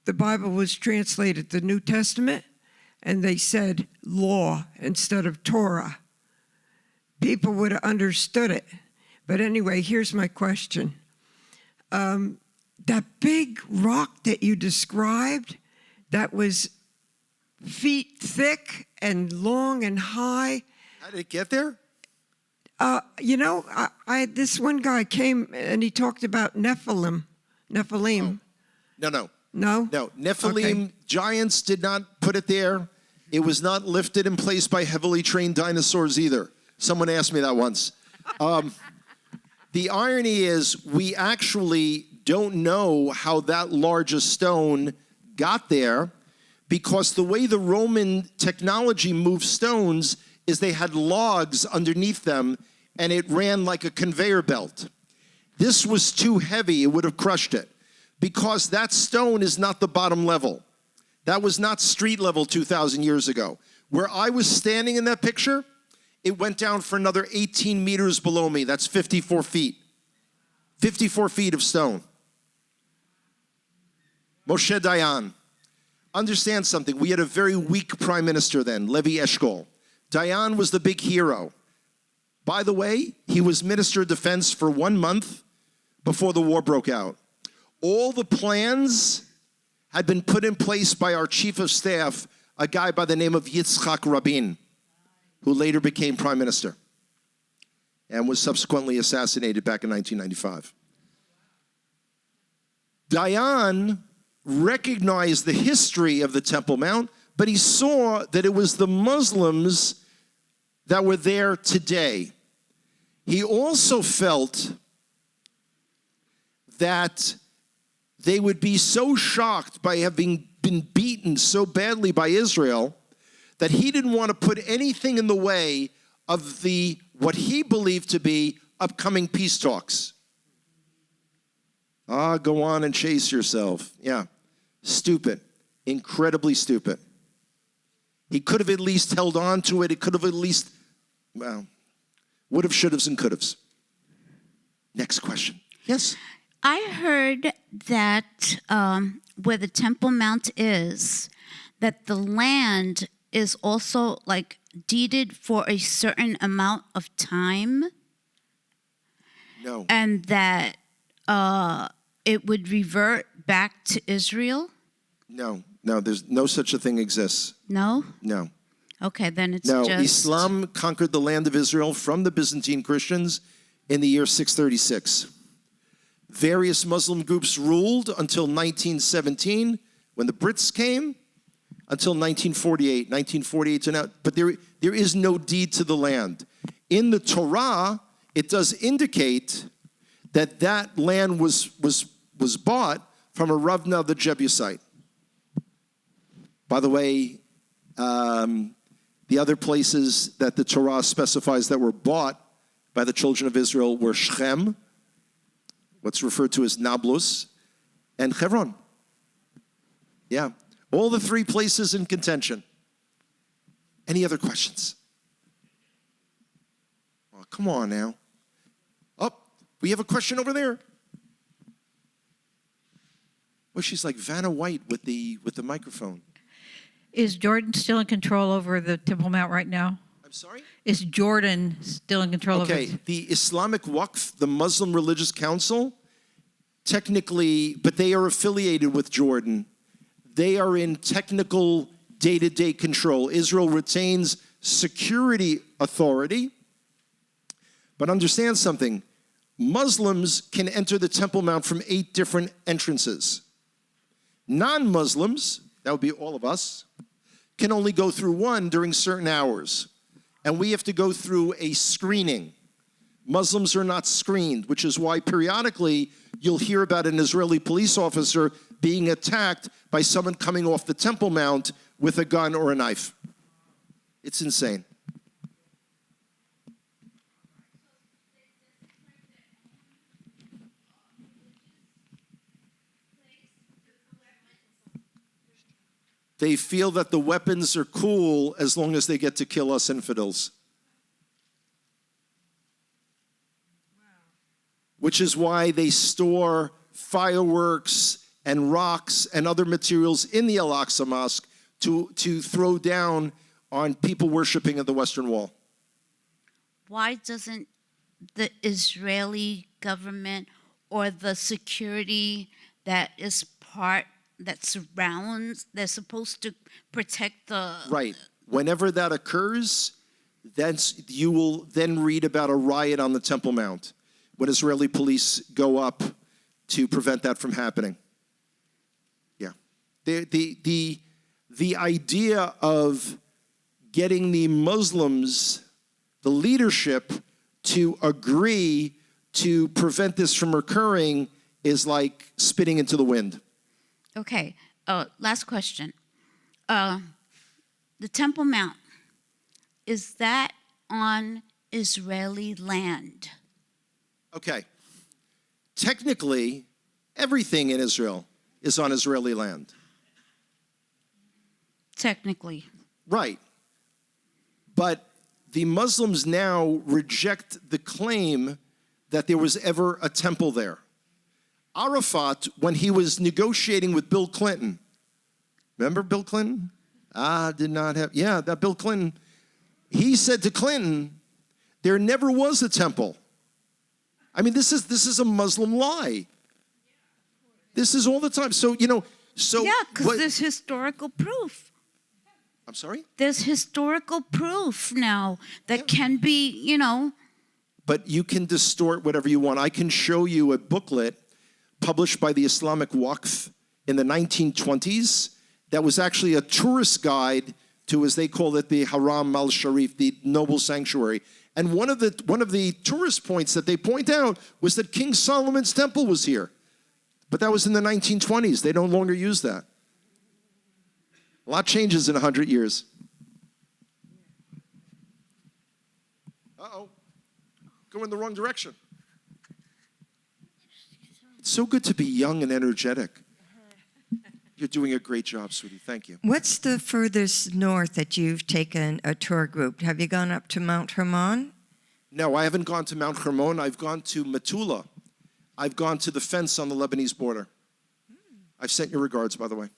the Bible was translated, the New Testament, and they said law instead of Torah. People would have understood it. But anyway, here's my question. That big rock that you described, that was feet thick and long and high. How did it get there? This one guy came and he talked about Nephilim. Oh. No. No? No, Nephilim, Okay. giants did not put it there. It was not lifted in place by heavily trained dinosaurs either. Someone asked me that once. The irony is we actually don't know how that large a stone got there because the way the Roman technology moved stones is they had logs underneath them and it ran like a conveyor belt. This was too heavy, it would have crushed it because that stone is not the bottom level. That was not street level 2,000 years ago. Where I was standing in that picture, it went down for another 18 meters below me. That's 54 feet. 54 feet of stone. Moshe Dayan. Understand something. We had a very weak prime minister then, Levi Eshkol. Dayan was the big hero. By the way, he was Minister of Defense for 1 month before the war broke out. All the plans had been put in place by our chief of staff, a guy by the name of Yitzhak Rabin, who later became prime minister and was subsequently assassinated back in 1995. Dayan recognized the history of the Temple Mount, but he saw that it was the Muslims that were there today. He also felt that they would be so shocked by having been beaten so badly by Israel that he didn't want to put anything in the way of what he believed to be upcoming peace talks. Go on and chase yourself. Yeah. Stupid. Incredibly stupid. He could have at least held on to it. It could have at least, well, would have, should haves, and could haves. Next question. Yes? I heard that where the Temple Mount is, that the land is also like deeded for a certain amount of time. No. And that it would revert back to Israel? No. There's no such a thing exists. No? No. Okay, then it's No, just... Islam conquered the land of Israel from the Byzantine Christians in the year 636. Various Muslim groups ruled until 1917, when the Brits came, until 1948. 1948 to now, but there is no deed to the land. In the Torah, it does indicate that that land was bought from a Ravna the Jebusite. By the way, the other places that the Torah specifies that were bought by the children of Israel were Shechem, what's referred to as Nablus, and Hebron. Yeah, all the three places in contention. Any other questions? Oh, come on now. Oh, we have a question over there. Well, she's like Vanna White with the microphone. Is Jordan still in control over the Temple Mount right now? I'm sorry? Is Jordan still in control of Okay, it? the Islamic Waqf, the Muslim Religious Council, technically, but they are affiliated with Jordan. They are in technical day-to-day control. Israel retains security authority. But understand something. Muslims can enter the Temple Mount from 8 different entrances. Non-Muslims, that would be all of us, can only go through one during certain hours. And we have to go through a screening. Muslims are not screened, which is why periodically you'll hear about an Israeli police officer being attacked by someone coming off the Temple Mount with a gun or a knife. It's insane. They feel that the weapons are cool as long as they get to kill us infidels. Which is why they store fireworks and rocks and other materials in the Al-Aqsa Mosque to throw down on people worshiping at the Western Wall. Why doesn't the Israeli government or the security that is that surrounds, they're supposed to protect the... Right. Whenever that occurs, you will then read about a riot on the Temple Mount when Israeli police go up to prevent that from happening. Yeah. The idea of getting the Muslims, the leadership, to agree to prevent this from occurring is like spitting into the wind. Okay, last question. The Temple Mount, is that on Israeli land? Okay. Technically, everything in Israel is on Israeli land. Technically. Right. But the Muslims now reject the claim that there was ever a temple there. Arafat, when he was negotiating with Bill Clinton, remember Bill Clinton? That Bill Clinton, he said to Clinton, there never was a temple. I mean, this is a Muslim lie. This is all the time. Yeah, because there's historical proof. I'm sorry? There's historical proof now that can be, But you can distort whatever you want. I can show you a booklet published by the Islamic Waqf in the 1920s that was actually a tourist guide to, as they call it, the Haram al-Sharif, the noble sanctuary. And one of the tourist points that they point out was that King Solomon's temple was here. But that was in the 1920s. They no longer use that. A lot changes in 100 years. Uh-oh. Go in the wrong direction. It's so good to be young and energetic. You're doing a great job, sweetie. Thank you. What's the furthest north that you've taken a tour group? Have you gone up to Mount Hermon? No, I haven't gone to Mount Hermon. I've gone to Metula. I've gone to the fence on the Lebanese border. I've sent your regards, by the way.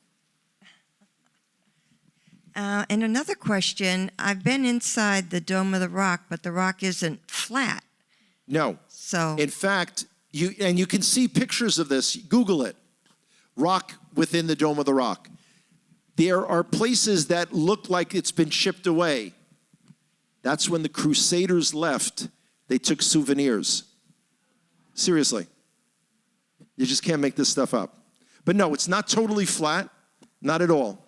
And another question, I've been inside the Dome of the Rock, but the rock isn't flat. No. So, In fact, you can see pictures of this. Google it. Rock within the Dome of the Rock. There are places that look like it's been chipped away. That's when the Crusaders left. They took souvenirs. Seriously. You just can't make this stuff up. But no, it's not totally flat. Not at all.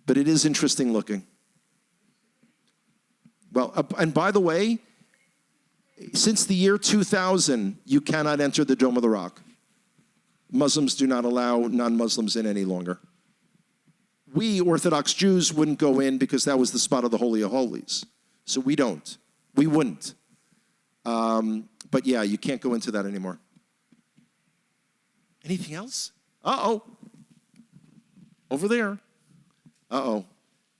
But it is interesting looking. Well, and by the way, since the year 2000, you cannot enter the Dome of the Rock. Muslims do not allow non-Muslims in any longer. We Orthodox Jews wouldn't go in because that was the spot of the Holy of Holies. So we don't. We wouldn't. But yeah, you can't go into that anymore. Anything else? Uh-oh. Over there. Uh-oh.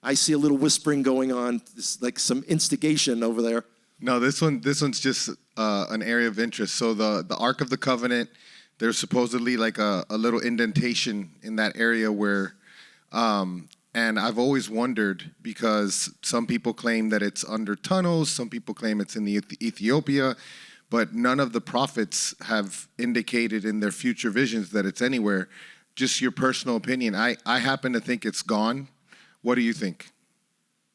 I see a little whispering going on. There's like some instigation over there. No, this one's just an area of interest. So the Ark of the Covenant, there's supposedly like a little indentation in that area where, and I've always wondered because some people claim that it's under tunnels, some people claim it's in the Ethiopia, but none of the prophets have indicated in their future visions that it's anywhere. Just your personal opinion. I happen to think it's gone. What do you think?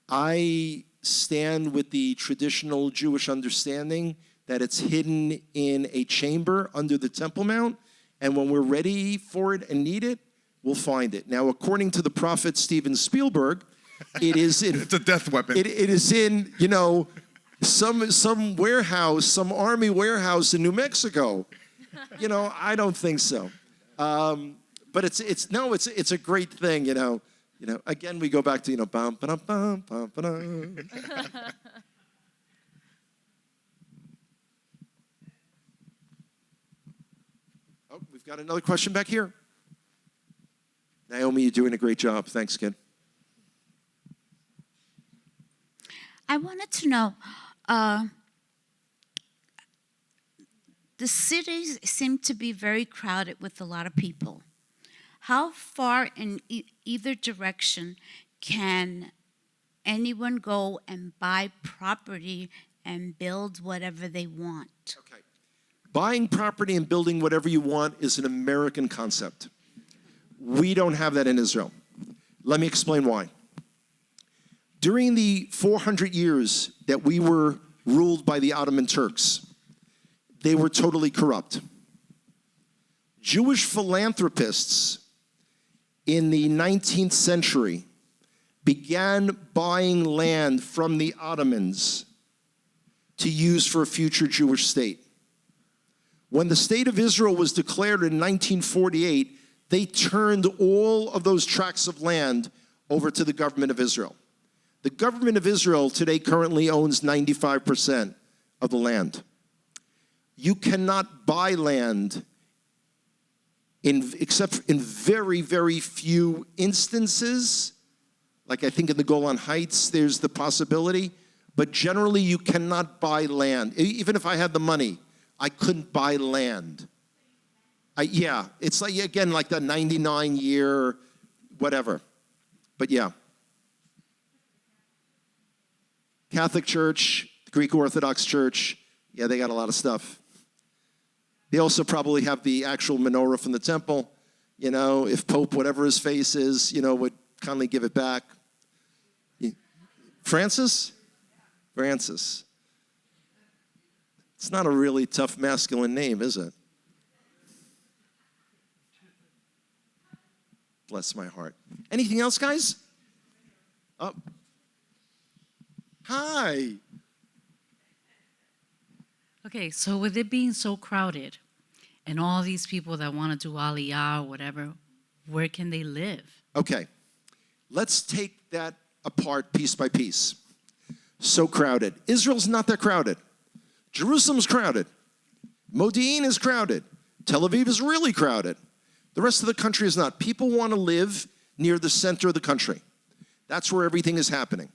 I stand with the traditional Jewish understanding that it's hidden in a chamber under the Temple Mount, and when we're ready for it and need it, we'll find it. Now, according to the prophet Steven Spielberg, it is in... It's a death weapon. It is in, some warehouse, some army warehouse in New Mexico. I don't think so. But it's a great thing, Again, we go back to, bum, ba-dum, bum, bum, ba-dum. Oh, we've got another question back here. Naomi, you're doing a great job. Thanks, kid. I wanted to know, the cities seem to be very crowded with a lot of people. How far in either direction can anyone go and buy property and build whatever they want? Okay. Buying property and building whatever you want is an American concept. We don't have that in Israel. Let me explain why. During the 400 years that we were ruled by the Ottoman Turks, they were totally corrupt. Jewish philanthropists in the 19th century began buying land from the Ottomans to use for a future Jewish state. When the state of Israel was declared in 1948, they turned all of those tracts of land over to the government of Israel. The government of Israel today currently owns 95% of the land. You cannot buy land except in very, very few instances. Like I think in the Golan Heights, there's the possibility. But generally, you cannot buy land. Even if I had the money, I couldn't buy land. It's like, again, like the 99-year whatever. But yeah. Catholic Church, Greek Orthodox Church, yeah, they got a lot of stuff. They also probably have the actual menorah from the temple. If Pope, whatever his face is, would kindly give it back. Francis? Francis. It's not a really tough masculine name, is it? Bless my heart. Anything else, guys? Oh. Hi. Okay, so with it being so crowded and all these people that want to do Aliyah or whatever, where can they live? Okay, let's take that apart piece by piece. So crowded. Israel's not that crowded. Jerusalem's crowded. Modi'in is crowded. Tel Aviv is really crowded. The rest of the country is not. People want to live near the center of the country. That's where everything is happening.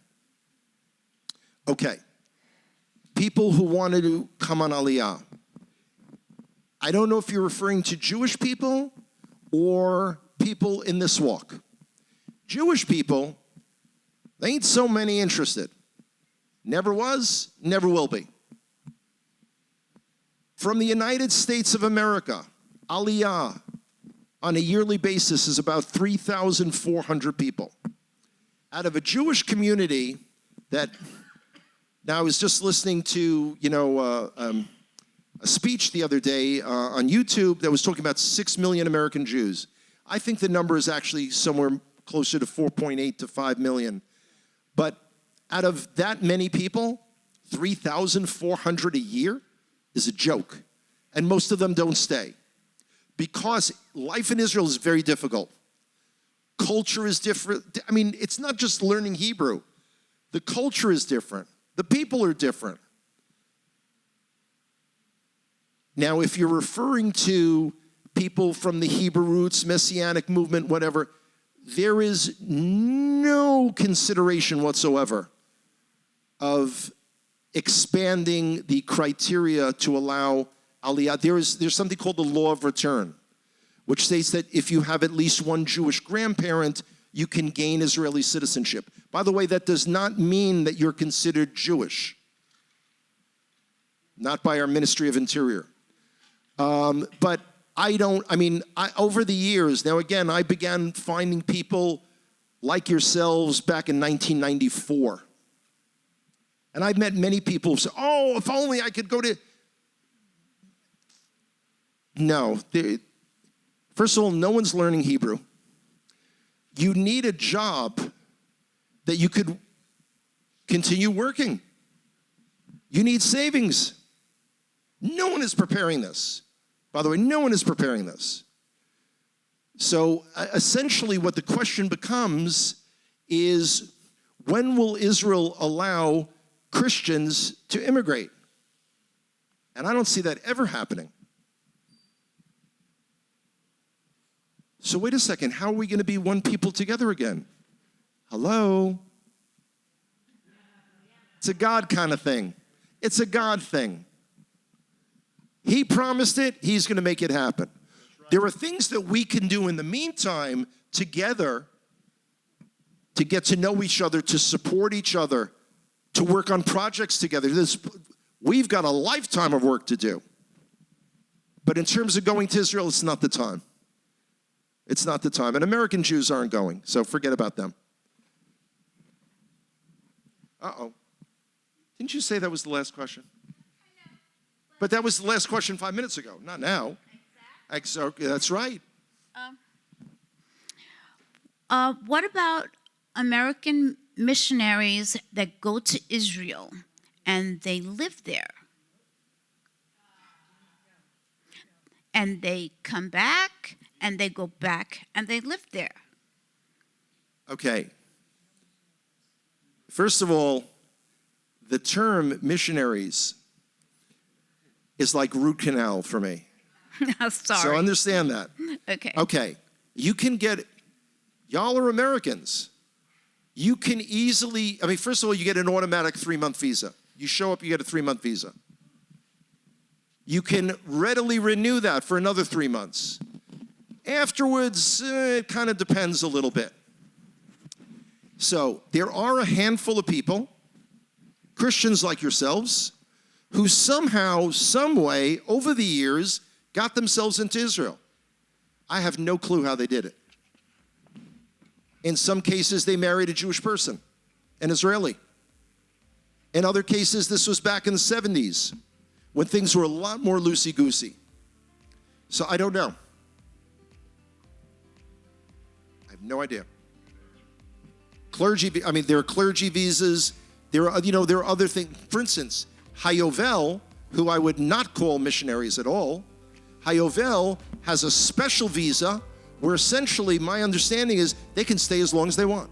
Okay. People who wanted to come on Aliyah. I don't know if you're referring to Jewish people or people in this walk. Jewish people, they ain't so many interested. Never was, never will be. From the United States of America, Aliyah on a yearly basis is about 3,400 people. Out of a Jewish community that, now I was just listening to, a speech the other day on YouTube that was talking about 6 million American Jews. I think the number is actually somewhere closer to 4.8 to 5 million. But out of that many people, 3,400 a year is a joke. And most of them don't stay. Because life in Israel is very difficult. Culture is different. I mean, it's not just learning Hebrew. The culture is different. The people are different. Now, if you're referring to people from the Hebrew roots, Messianic movement, whatever, there is no consideration whatsoever of expanding the criteria to allow Aliyah. There's something called the law of return, which states that if you have at least one Jewish grandparent, you can gain Israeli citizenship. By the way, that does not mean that you're considered Jewish. Not by our Ministry of Interior. But over the years, now again, I began finding people like yourselves back in 1994. And I've met many people who say, oh, if only I could go to... No. First of all, no one's learning Hebrew. You need a job that you could continue working. You need savings. No one is preparing this. By the way, no one is preparing this. So essentially what the question becomes is, when will Israel allow Christians to immigrate? And I don't see that ever happening. So wait a second, how are we going to be one people together again? Hello? It's a God kind of thing. It's a God thing. He promised it, he's going to make it happen. There are things that we can do in the meantime together to get to know each other, to support each other, to work on projects together. We've got a lifetime of work to do. But in terms of going to Israel, it's not the time. It's not the time. And American Jews aren't going, so forget about them. Uh-oh. Didn't you say that was the last question? But that was the last question 5 minutes ago, not now. Exactly. That's right. What about American missionaries that go to Israel and they live there? And they come back and they go back and they live there. Okay. First of all, the term missionaries is like root canal for me. Sorry. So understand that. Okay. Okay. You can get, y'all are Americans. You can easily, first of all, you get an automatic 3-month visa. You show up, you get a 3-month visa. You can readily renew that for another 3 months. Afterwards, it kind of depends a little bit. So there are a handful of people, Christians like yourselves, who somehow, some way, over the years, got themselves into Israel. I have no clue how they did it. In some cases, they married a Jewish person, an Israeli. In other cases, this was back in the 70s, when things were a lot more loosey-goosey. So I don't know. I have no idea. There are clergy visas. There are other things. For instance, Hayovel, who I would not call missionaries at all, Hayovel has a special visa where essentially my understanding is they can stay as long as they want.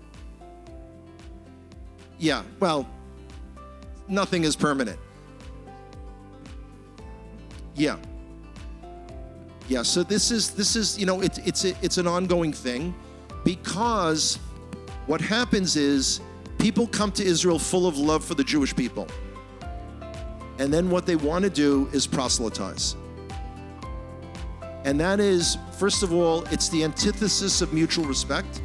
Yeah, well, nothing is permanent. Yeah. Yeah, so this is you know, it's an ongoing thing, because what happens is people come to Israel full of love for the Jewish people. And then what they want to do is proselytize. And that is, first of all, it's the antithesis of mutual respect.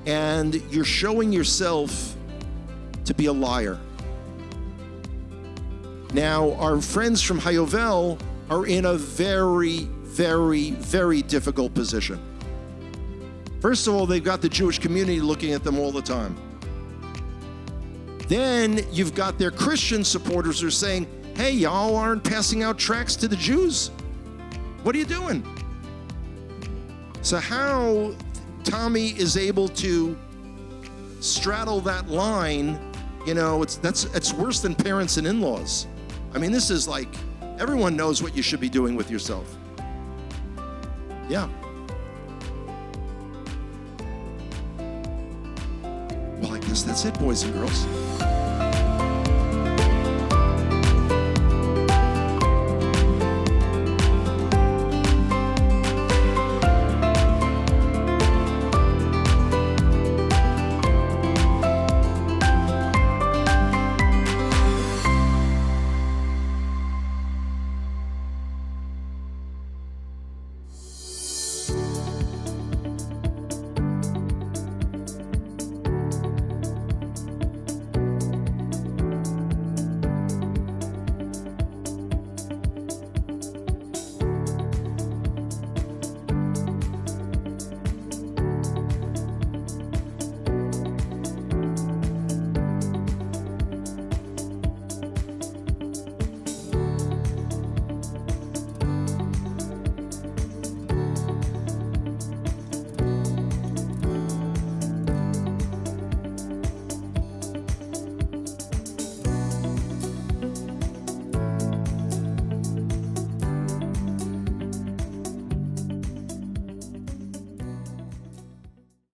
And you're showing yourself to be a liar. Now, our friends from Hayovel are in a very, very, very difficult position. First of all, they've got the Jewish community looking at them all the time. Then you've got their Christian supporters who are saying, hey, y'all aren't passing out tracts to the Jews. What are you doing? So how Tommy is able to straddle that line, you know, it's worse than parents and in-laws. I mean, this is like, everyone knows what you should be doing with yourself. Yeah. Well, I guess that's it, boys and girls.